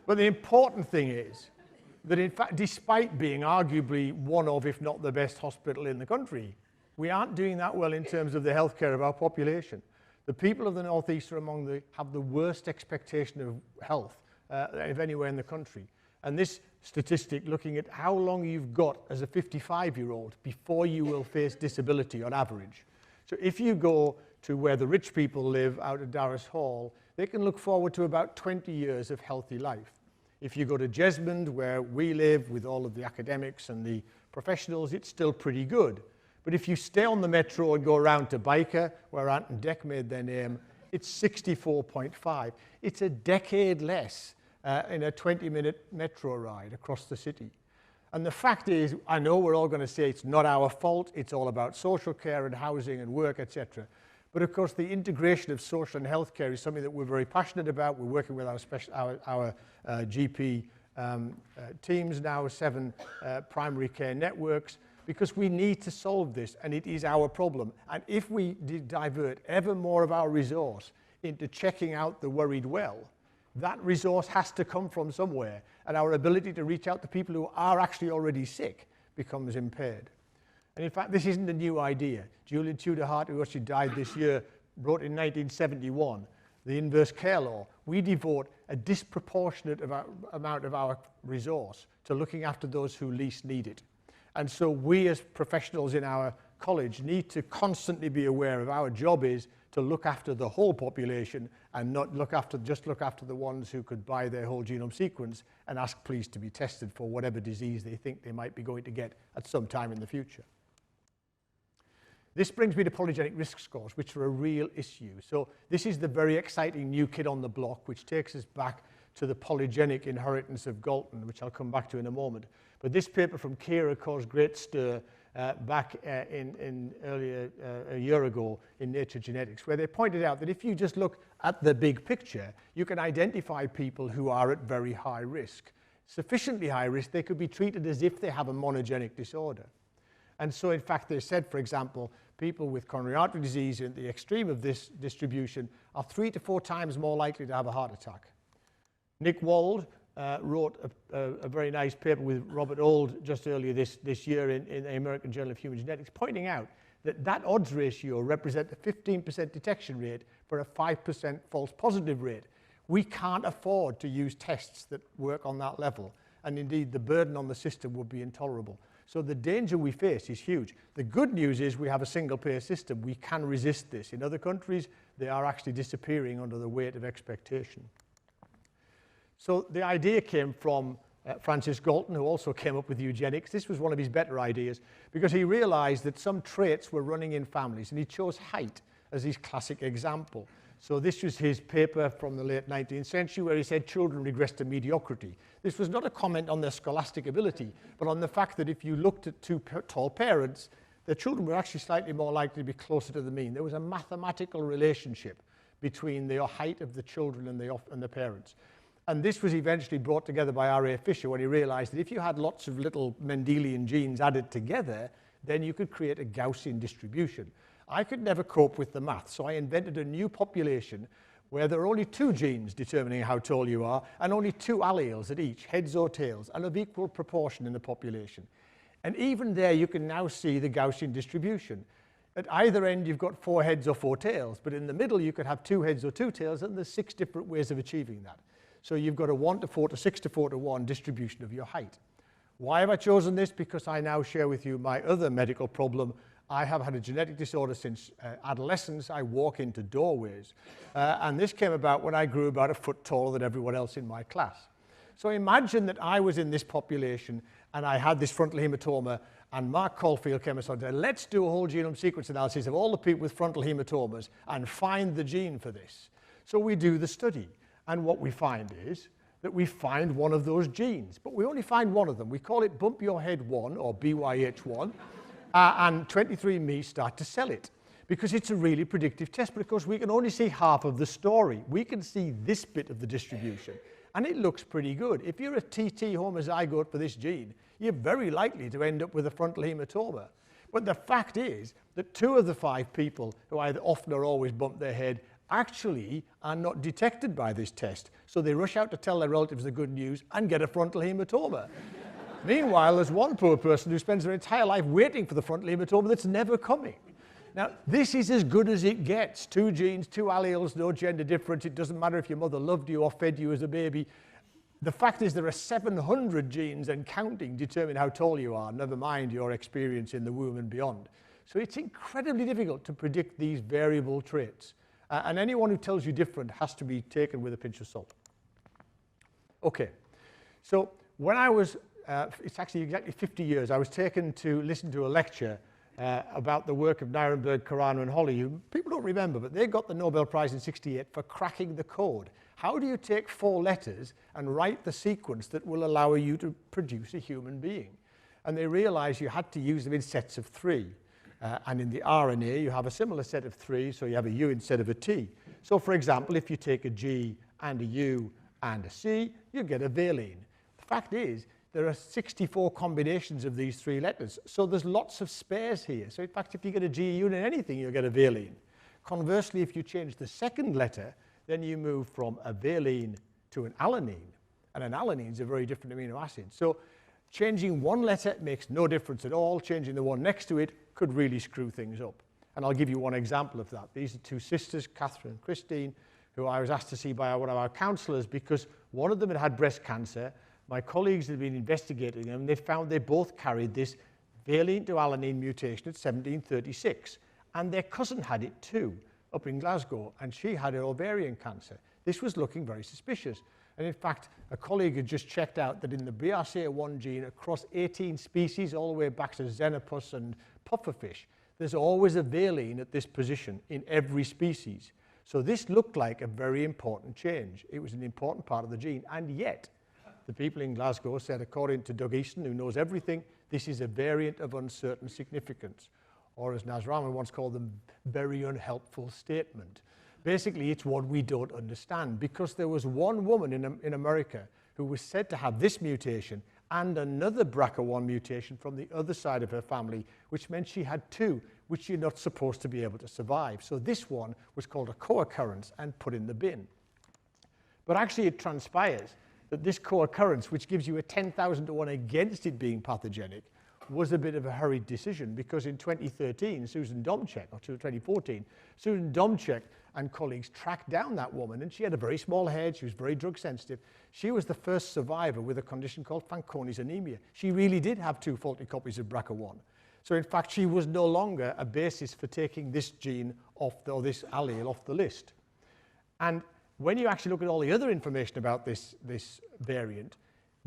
the important thing is that, in fact, despite being arguably one of, if not the best hospital in the country, we aren't doing that well in terms of the healthcare of our population. The people of the North East are have the worst expectation of health of anywhere in the country. And this statistic, looking at how long you've got as a 55-year-old before you will face disability on average. So if you go to where the rich people live out at Darras Hall, they can look forward to about 20 years of healthy life. If you go to Jesmond, where we live with all of the academics and the professionals, it's still pretty good. But if you stay on the metro and go around to Byker, where Ant and Dec made their name, it's 64.5. It's a decade less in a 20-minute metro ride across the city. And the fact is, I know we're all going to say it's not our fault, it's all about social care and housing and work, etc. But of course, the integration of social and healthcare is something that we're very passionate about. We're working with our GP teams now, 7 primary care networks, because we need to solve this, and it is our problem. And if we divert ever more of our resource into checking out the worried well, that resource has to come from somewhere, and our ability to reach out to people who are actually already sick becomes impaired. And in fact, this isn't a new idea. Julian Tudor-Hart, who actually died this year, wrote in 1971, the inverse care law. We devote a disproportionate amount of our resource to looking after those who least need it. And so we as professionals in our college need to constantly be aware of our job is to look after the whole population and not just look after the ones who could buy their whole genome sequence and ask please to be tested for whatever disease they think they might be going to get at some time in the future. This brings me to polygenic risk scores, which are a real issue. So this is the very exciting new kid on the block, which takes us back to the polygenic inheritance of Galton, which I'll come back to in a moment. But this paper from Kira caused great stir back earlier a year ago in Nature Genetics, where they pointed out that if you just look at the big picture, you can identify people who are at very high risk. Sufficiently high risk, they could be treated as if they have a monogenic disorder. And so, in fact, they said, for example, people with coronary artery disease at the extreme of this distribution are 3 to 4 times more likely to have a heart attack. Nick Wald wrote a very nice paper with Robert Old just earlier this year in the American Journal of Human Genetics, pointing out that that odds ratio represents a 15% detection rate for a 5% false positive rate. We can't afford to use tests that work on that level, and indeed the burden on the system would be intolerable. So the danger we face is huge. The good news is we have a single-payer system. We can resist this. In other countries, they are actually disappearing under the weight of expectation. So the idea came from Francis Galton, who also came up with eugenics. This was one of his better ideas because he realized that some traits were running in families, and he chose height as his classic example. So this was his paper from the late 19th century where he said children regress to mediocrity. This was not a comment on their scholastic ability, but on the fact that if you looked at two tall parents, their children were actually slightly more likely to be closer to the mean. There was a mathematical relationship between the height of the children and the parents. And this was eventually brought together by R.A. Fisher when he realized that if you had lots of little Mendelian genes added together, then you could create a Gaussian distribution. I could never cope with the math, so I invented a new population where there are only 2 genes determining how tall you are and only 2 alleles at each, heads or tails, and of equal proportion in the population. And even there you can now see the Gaussian distribution. At either end you've got 4 heads or 4 tails, but in the middle you could have 2 heads or 2 tails, and there's 6 different ways of achieving that. So you've got a 1 to 4 to 6 to 4 to 1 distribution of your height. Why have I chosen this? Because I now share with you my other medical problem. I have had a genetic disorder since adolescence. I walk into doorways. And this came about when I grew about a foot taller than everyone else in my class. So imagine that I was in this population and I had this frontal hematoma, and Mark Caulfield came and said, let's do a whole genome sequence analysis of all the people with frontal hematomas and find the gene for this. So we do the study. And what we find is that we find one of those genes, but we only find one of them. We call it bump your head 1 or BYH1. And 23andMe start to sell it because it's a really predictive test. But of course, we can only see half of the story. We can see this bit of the distribution, and it looks pretty good. If you're a TT homozygote for this gene, you're very likely to end up with a frontal hematoma. But the fact is that 2 of the 5 people who either often or always bump their head actually are not detected by this test. So they rush out to tell their relatives the good news and get a frontal hematoma. Meanwhile, there's one poor person who spends their entire life waiting for the frontal hematoma that's never coming. Now, this is as good as it gets. 2 genes, 2 alleles, no gender difference. It doesn't matter if your mother loved you or fed you as a baby. The fact is there are 700 genes and counting determine how tall you are, never mind your experience in the womb and beyond. So it's incredibly difficult to predict these variable traits. And anyone who tells you different has to be taken with a pinch of salt. Okay, so when I was it's actually exactly 50 years, I was taken to listen to a lecture about the work of Nirenberg, Carano, and Holly, who people don't remember, but they got the Nobel Prize in '68 for cracking the code. How do you take 4 letters and write the sequence that will allow you to produce a human being? And they realized you had to use them in sets of 3. And in the RNA, you have a similar set of 3, so you have a U instead of a T. So, for example, if you take a G and a U and a C, you get a valine. The fact is, there are 64 combinations of these 3 letters, so there's lots of spares here. So, in fact, if you get a G, U in anything, you'll get a valine. Conversely, if you change the second letter, then you move from a valine to an alanine. And an alanine is a very different amino acid. So, changing one letter makes no difference at all. Changing the one next to it could really screw things up. And I'll give you one example of that. These are 2 sisters, Catherine and Christine, who I was asked to see by one of our counselors because one of them had had breast cancer. My colleagues had been investigating them, and they found they both carried this valine to alanine mutation at 1736. And their cousin had it too, up in Glasgow, and she had ovarian cancer. This was looking very suspicious. And in fact, a colleague had just checked out that in the BRCA1 gene across 18 species, all the way back to Xenopus and pufferfish, there's always a valine at this position in every species. So this looked like a very important change. It was an important part of the gene, and yet the people in Glasgow said, according to Doug Easton, who knows everything, this is a variant of uncertain significance, or as Naz Rahman once called them, very unhelpful statement. Basically, it's what we don't understand, because there was one woman in America who was said to have this mutation and another BRCA1 mutation from the other side of her family, which meant she had two, which you're not supposed to be able to survive. So this one was called a co-occurrence and put in the bin. But actually it transpires that this co-occurrence, which gives you a 10,000 to 1 against it being pathogenic, was a bit of a hurried decision, because in 2013, Susan Domchek, or 2014, Susan Domchek and colleagues tracked down that woman, and she had a very small head, she was very drug sensitive. She was the first survivor with a condition called Fanconi's anemia. She really did have two faulty copies of BRCA1. So in fact, she was no longer a basis for taking this gene off, or this allele off the list. And when you actually look at all the other information about this variant,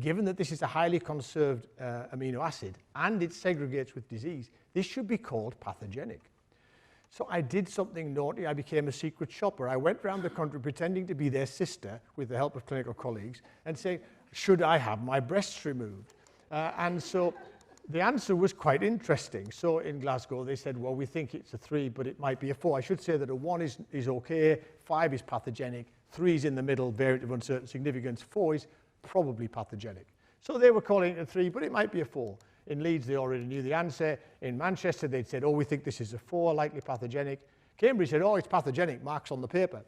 given that this is a highly conserved amino acid and it segregates with disease, this should be called pathogenic. So I did something naughty. I became a secret shopper. I went around the country pretending to be their sister with the help of clinical colleagues and saying, should I have my breasts removed? And so the answer was quite interesting. So in Glasgow, they said, well, we think it's a 3, but it might be a 4. I should say that a 1 is okay, 5 is pathogenic, 3 is in the middle, variant of uncertain significance, 4 is probably pathogenic. So they were calling it a 3, but it might be a 4. In Leeds, they already knew the answer. In Manchester, they'd said, oh, we think this is a 4, likely pathogenic. Cambridge said, oh, it's pathogenic, marks on the paper.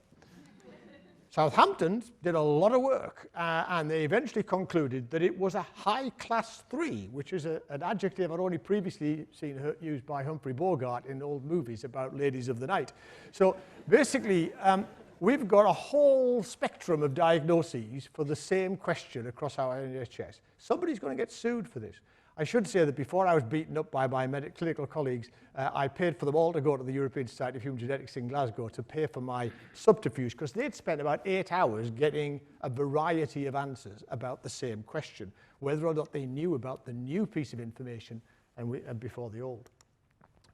Southampton did a lot of work, and they eventually concluded that it was a high-class 3, which is an adjective I'd only previously seen used by Humphrey Bogart in old movies about ladies of the night. So basically, we've got a whole spectrum of diagnoses for the same question across our NHS. Somebody's going to get sued for this. I should say that before I was beaten up by my clinical colleagues, I paid for them all to go to the European Society of Human Genetics in Glasgow to pay for my subterfuge, because they'd spent about 8 hours getting a variety of answers about the same question, whether or not they knew about the new piece of information and before the old.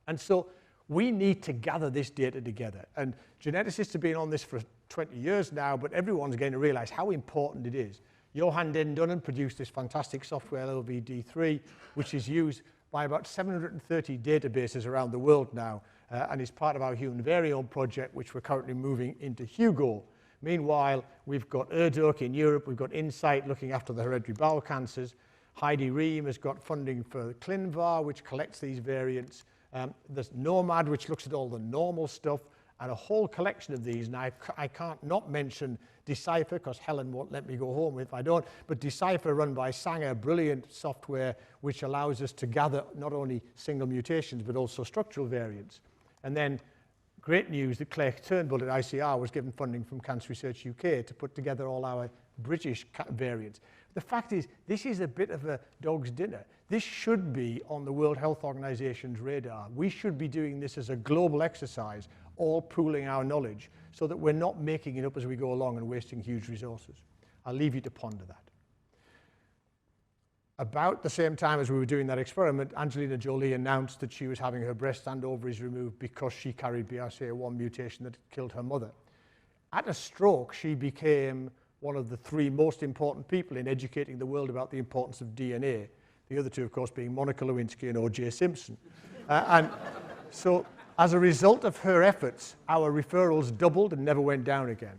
And so we need to gather this data together. And geneticists have been on this for 20 years now, but everyone's going to realize how important it is. Johan Den Dunnen produced this fantastic software, LVD3, which is used by about 730 databases around the world now, and is part of our Human Variome project, which we're currently moving into Hugo. Meanwhile, we've got ERDOC in Europe, we've got Insight looking after the hereditary bowel cancers. Heidi Ream has got funding for ClinVar, which collects these variants. There's Nomad, which looks at all the normal stuff, and a whole collection of these. And I can't not mention Decipher, because Helen won't let me go home if I don't, but Decipher, run by Sanger, brilliant software which allows us to gather not only single mutations but also structural variants. And then great news that Claire Turnbull at ICR was given funding from Cancer Research UK to put together all our British variants. The fact is, this is a bit of a dog's dinner. This should be on the World Health Organization's radar. We should be doing this as a global exercise, all pooling our knowledge, so that we're not making it up as we go along and wasting huge resources. I'll leave you to ponder that. About the same time as we were doing that experiment, Angelina Jolie announced that she was having her breasts and ovaries removed because she carried BRCA1 mutation that killed her mother. At a stroke, she became one of the 3 most important people in educating the world about the importance of DNA. The other 2, of course, being Monica Lewinsky and O.J. Simpson. And so, as a result of her efforts, our referrals doubled and never went down again.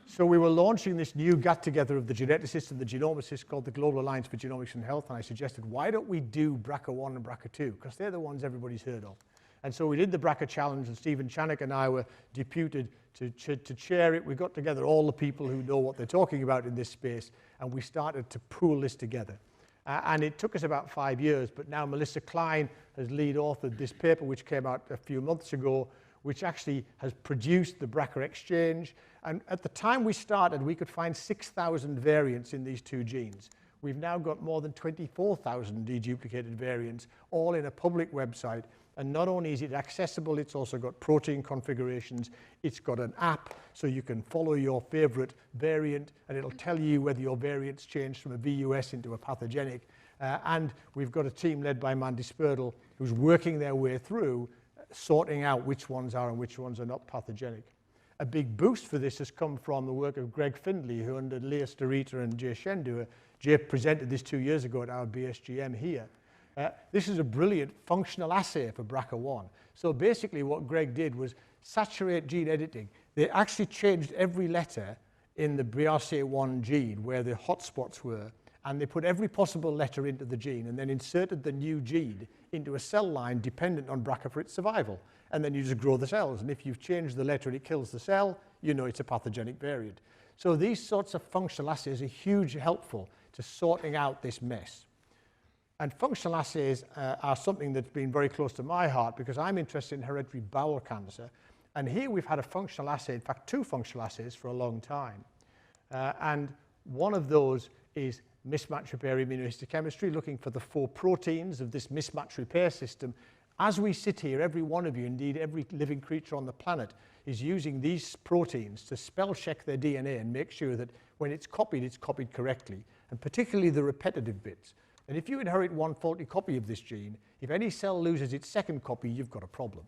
So we were launching this new get-together of the geneticists and the genomicists called the Global Alliance for Genomics and Health, and I suggested, why don't we do BRCA1 and BRCA2? Because they're the ones everybody's heard of. And so we did the BRCA challenge, and Stephen Chanik and I were deputed to chair it. We got together all the people who know what they're talking about in this space, and we started to pool this together. And it took us about 5 years, but now Melissa Klein has lead authored this paper which came out a few months ago, which actually has produced the BRCA exchange. And at the time we started, we could find 6,000 variants in these 2 genes. We've now got more than 24,000 deduplicated variants, all in a public website. And not only is it accessible, it's also got protein configurations. It's got an app, so you can follow your favorite variant, and it'll tell you whether your variant's changed from a VUS into a pathogenic. And we've got a team led by Mandy Spurtle, who's working their way through sorting out which ones are and which ones are not pathogenic. A big boost for this has come from the work of Greg Findlay, who under Leah Starita and Jay Shendu, Jay presented this 2 years ago at our BSGM here. This is a brilliant functional assay for BRCA1. So basically what Greg did was saturate gene editing. They actually changed every letter in the BRCA1 gene where the hotspots were, and they put every possible letter into the gene and then inserted the new gene into a cell line dependent on BRCA for its survival. And then you just grow the cells. And if you've changed the letter and it kills the cell, you know it's a pathogenic variant. So these sorts of functional assays are hugely helpful to sorting out this mess. And functional assays are something that's been very close to my heart because I'm interested in hereditary bowel cancer. And here we've had a functional assay, in fact, 2 functional assays for a long time. And one of those is mismatch repair immunohistochemistry, looking for the 4 proteins of this mismatch repair system. As we sit here, every one of you, indeed every living creature on the planet, is using these proteins to spell check their DNA and make sure that when it's copied correctly, and particularly the repetitive bits. And if you inherit one faulty copy of this gene, if any cell loses its second copy, you've got a problem.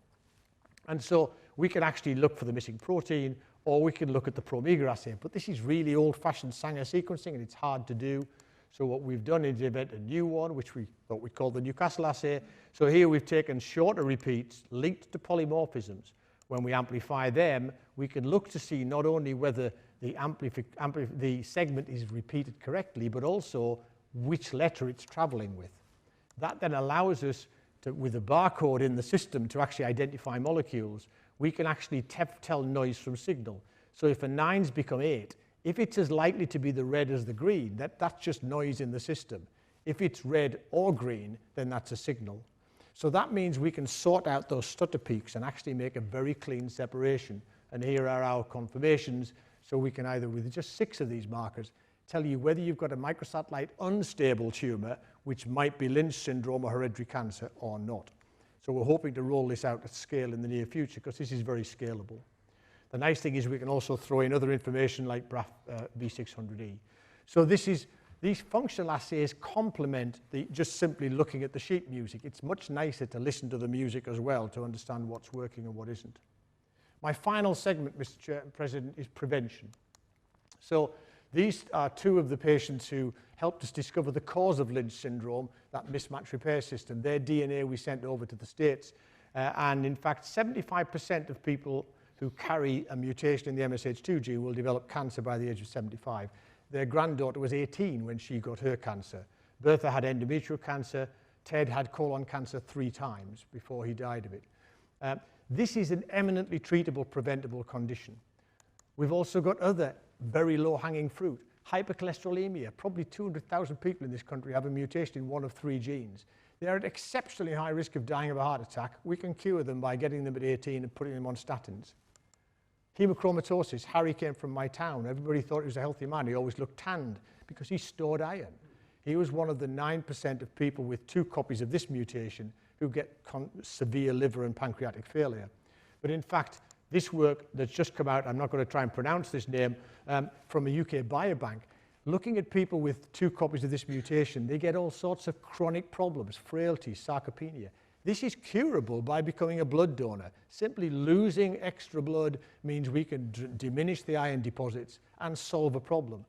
And so we can actually look for the missing protein, or we can look at the Promega assay. But this is really old-fashioned Sanger sequencing, and it's hard to do. So what we've done is invent a new one, which we thought we'd call the Newcastle assay. So here we've taken shorter repeats linked to polymorphisms. When we amplify them, we can look to see not only whether the segment is repeated correctly, but also which letter it's traveling with. That then allows us to, with a barcode in the system to actually identify molecules, we can actually tell noise from signal. So if a 9's become 8, if it's as likely to be the red as the green, that's just noise in the system. If it's red or green, then that's a signal. So that means we can sort out those stutter peaks and actually make a very clean separation. And here are our confirmations. So we can either, with just 6 of these markers, tell you whether you've got a microsatellite unstable tumor, which might be Lynch syndrome or hereditary cancer, or not. So we're hoping to roll this out at scale in the near future because this is very scalable. The nice thing is we can also throw in other information like BRAF V600E. So these functional assays complement just simply looking at the sheet music. It's much nicer to listen to the music as well to understand what's working and what isn't. My final segment, Mr. President, is prevention. So these are 2 of the patients who helped us discover the cause of Lynch syndrome, that mismatch repair system. Their DNA we sent over to the States. And in fact, 75% of people who carry a mutation in the MSH2 gene will develop cancer by the age of 75. Their granddaughter was 18 when she got her cancer. Bertha had endometrial cancer. Ted had colon cancer 3 times before he died of it. This is an eminently treatable, preventable condition. We've also got other very low-hanging fruit. Hypercholesterolemia. Probably 200,000 people in this country have a mutation in one of 3 genes. They're at exceptionally high risk of dying of a heart attack. We can cure them by getting them at 18 and putting them on statins. Hemochromatosis. Harry came from my town. Everybody thought he was a healthy man. He always looked tanned because he stored iron. He was one of the 9% of people with 2 copies of this mutation who get severe liver and pancreatic failure. But in fact, this work that's just come out, I'm not going to try and pronounce this name, from a UK biobank, looking at people with 2 copies of this mutation, they get all sorts of chronic problems, frailty, sarcopenia. This is curable by becoming a blood donor. Simply losing extra blood means we can diminish the iron deposits and solve a problem.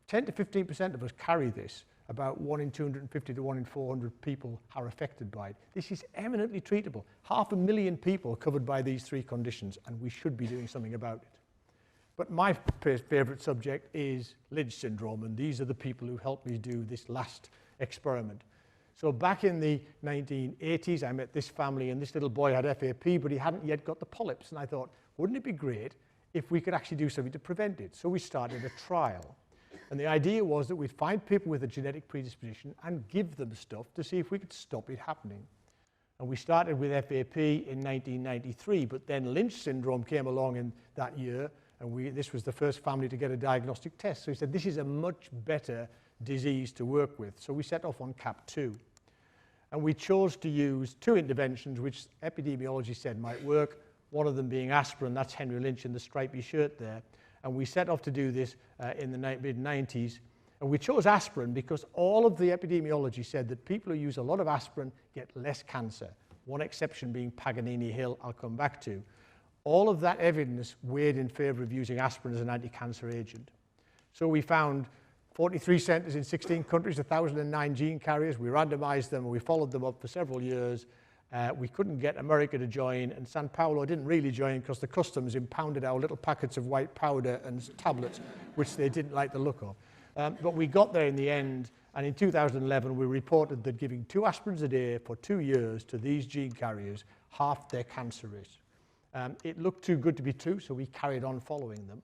10 to 15% of us carry this. About 1 in 250 to 1 in 400 people are affected by it. This is eminently treatable. 500,000 people are covered by these 3 conditions, and we should be doing something about it. But my favorite subject is Lynch syndrome, and these are the people who helped me do this last experiment. So back in the 1980s, I met this family, and this little boy had FAP, but he hadn't yet got the polyps. And I thought, wouldn't it be great if we could actually do something to prevent it? So we started a trial. And the idea was that we'd find people with a genetic predisposition and give them stuff to see if we could stop it happening. And we started with FAP in 1993, but then Lynch syndrome came along in that year, and this was the first family to get a diagnostic test. So he said, this is a much better disease to work with. So we set off on CAP2. And we chose to use 2 interventions which epidemiology said might work, one of them being aspirin. That's Henry Lynch in the stripy shirt there. And we set off to do this in the mid-90s. And we chose aspirin because all of the epidemiology said that people who use a lot of aspirin get less cancer. one exception being Paganini Hill, I'll come back to. All of that evidence weighed in favour of using aspirin as an anti-cancer agent. So we found 43 centres in 16 countries, 1,009 gene carriers. We randomised them and we followed them up for several years. We couldn't get America to join, and San Paulo didn't really join because the customs impounded our little packets of white powder and tablets, which they didn't like the look of. But we got there in the end, and in 2011 we reported that giving 2 aspirins a day for 2 years to these gene carriers halved their cancer risk. It looked too good to be true, so we carried on following them.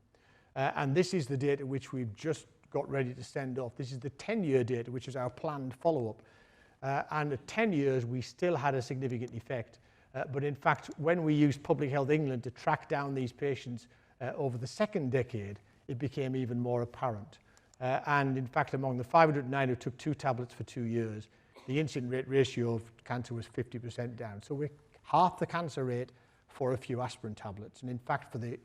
And this is the data which we've just got ready to send off. This is the 10-year data, which is our planned follow-up. And at 10 years, we still had a significant effect. But in fact, when we used Public Health England to track down these patients over the second decade, it became even more apparent. And in fact, among the 509 who took 2 tablets for 2 years, the incident rate ratio of cancer was 50% down. So we're half the cancer rate for a few aspirin tablets. And in fact, for the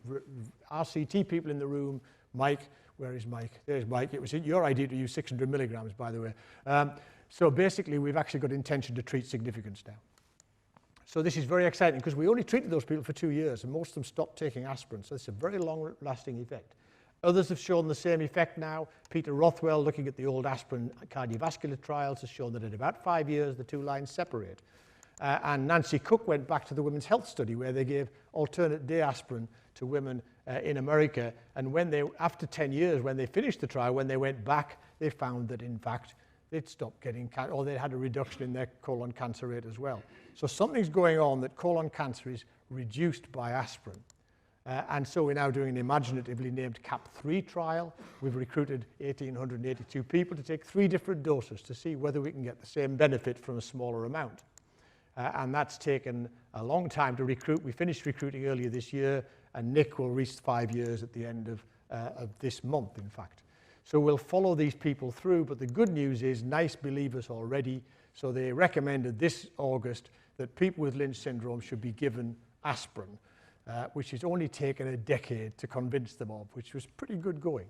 RCT people in the room, Mike, where is Mike? There's Mike. It was your idea to use 600 milligrams, by the way. So basically, we've actually got intention to treat significance now. So this is very exciting because we only treated those people for 2 years and most of them stopped taking aspirin. So it's a very long-lasting effect. Others have shown the same effect now. Peter Rothwell, looking at the old aspirin cardiovascular trials, has shown that at about 5 years, the 2 lines separate. And Nancy Cook went back to the Women's Health Study where they gave alternate day aspirin to women in America. And when they, after 10 years, when they finished the trial, when they went back, they found that, in fact, they'd stopped getting cancer, or they had a reduction in their colon cancer rate as well. So something's going on that colon cancer is reduced by aspirin. And so we're now doing an imaginatively named CAP3 trial. We've recruited 1,882 people to take 3 different doses to see whether we can get the same benefit from a smaller amount. And that's taken a long time to recruit. We finished recruiting earlier this year, and Nick will reach 5 years at the end of this month, in fact. So we'll follow these people through, but the good news is NICE believe us already. So they recommended this August that people with Lynch syndrome should be given aspirin, which has only taken a decade to convince them of, which was pretty good going.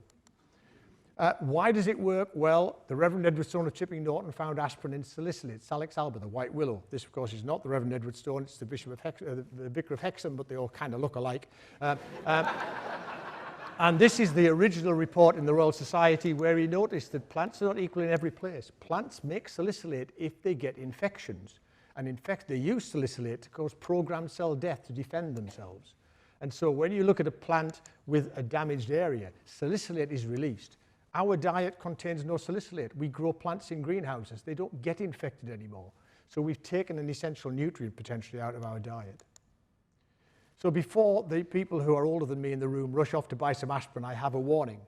Why does it work? Well, the Reverend Edward Stone of Chipping Norton found aspirin in salicylate, Salix alba, the white willow. This, of course, is not the Reverend Edward Stone, it's the Vicar of Hexham, but they all kind of look alike. And this is the original report in the Royal Society where he noticed that plants are not equal in every place. Plants make salicylate if they get infections. And in fact, they use salicylate to cause programmed cell death to defend themselves. And so when you look at a plant with a damaged area, salicylate is released. Our diet contains no salicylate. We grow plants in greenhouses. They don't get infected anymore. So we've taken an essential nutrient potentially out of our diet. So before the people who are older than me in the room rush off to buy some aspirin, I have a warning.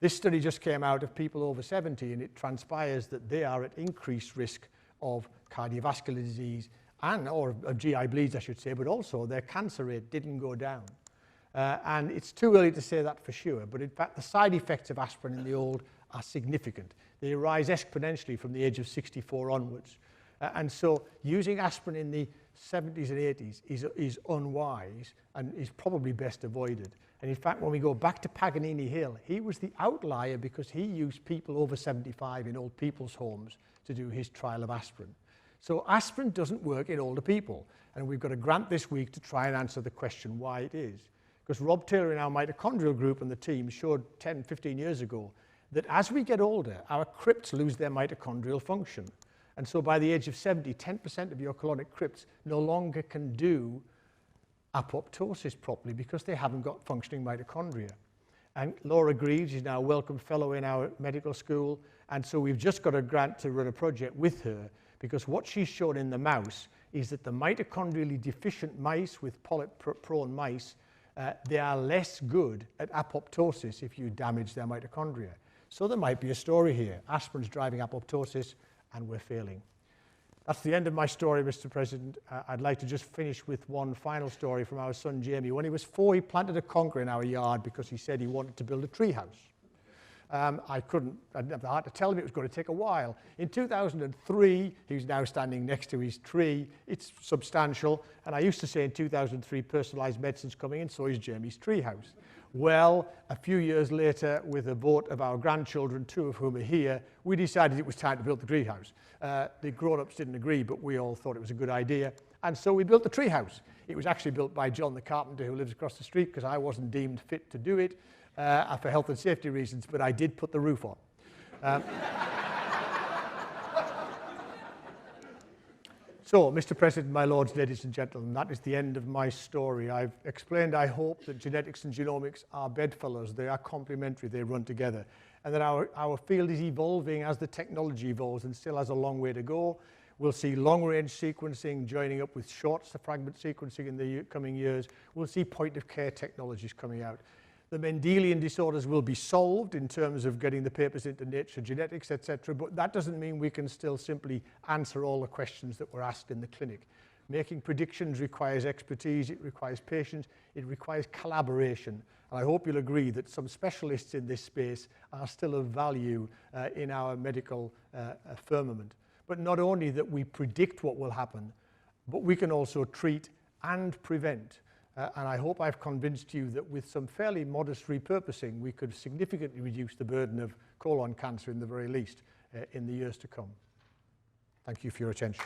This study just came out of people over 70, and it transpires that they are at increased risk of cardiovascular disease or of GI bleeds, I should say, but also their cancer rate didn't go down. And it's too early to say that for sure, but in fact, the side effects of aspirin in the old are significant. They rise exponentially from the age of 64 onwards. And so using aspirin in the 70s and 80s is unwise and is probably best avoided. And in fact, when we go back to Paganini Hill, he was the outlier because he used people over 75 in old people's homes to do his trial of aspirin. So aspirin doesn't work in older people. And we've got a grant this week to try and answer the question why it is. Because Rob Taylor in our mitochondrial group and the team showed 10, 15 years ago that as we get older, our crypts lose their mitochondrial function. And so by the age of 70, 10% of your colonic crypts no longer can do apoptosis properly because they haven't got functioning mitochondria. And Laura Greaves is now a welcome fellow in our medical school. And so we've just got a grant to run a project with her because what she's shown in the mouse is that the mitochondrially deficient mice with polyp-prone mice, they are less good at apoptosis if you damage their mitochondria. So there might be a story here. Aspirin's driving apoptosis, and we're failing. That's the end of my story, Mr. President. I'd like to just finish with one final story from our son, Jamie. When he was 4, he planted a conker in our yard because he said he wanted to build a tree house. I didn't have the heart to tell him it was going to take a while. In 2003, he's now standing next to his tree. It's substantial. And I used to say in 2003, personalised medicine's coming in, so is Jamie's tree house. Well, a few years later, with a vote of our grandchildren, 2 of whom are here, we decided it was time to build the tree house. The grown-ups didn't agree, but we all thought it was a good idea. And so we built the tree house. It was actually built by John the carpenter who lives across the street, because I wasn't deemed fit to do it for health and safety reasons, but I did put the roof on. So, Mr. President, my lords, ladies and gentlemen, that is the end of my story. I've explained, I hope, that genetics and genomics are bedfellows. They are complementary, they run together. And that our field is evolving as the technology evolves and still has a long way to go. We'll see long-range sequencing joining up with short fragment sequencing in the coming years. We'll see point-of-care technologies coming out. The Mendelian disorders will be solved in terms of getting the papers into Nature Genetics, etc., but that doesn't mean we can still simply answer all the questions that were asked in the clinic. Making predictions requires expertise, it requires patience, it requires collaboration. And I hope you'll agree that some specialists in this space are still of value in our medical firmament. But not only that we predict what will happen, but we can also treat and prevent. And I hope I've convinced you that with some fairly modest repurposing, we could significantly reduce the burden of colon cancer in the very least in the years to come. Thank you for your attention.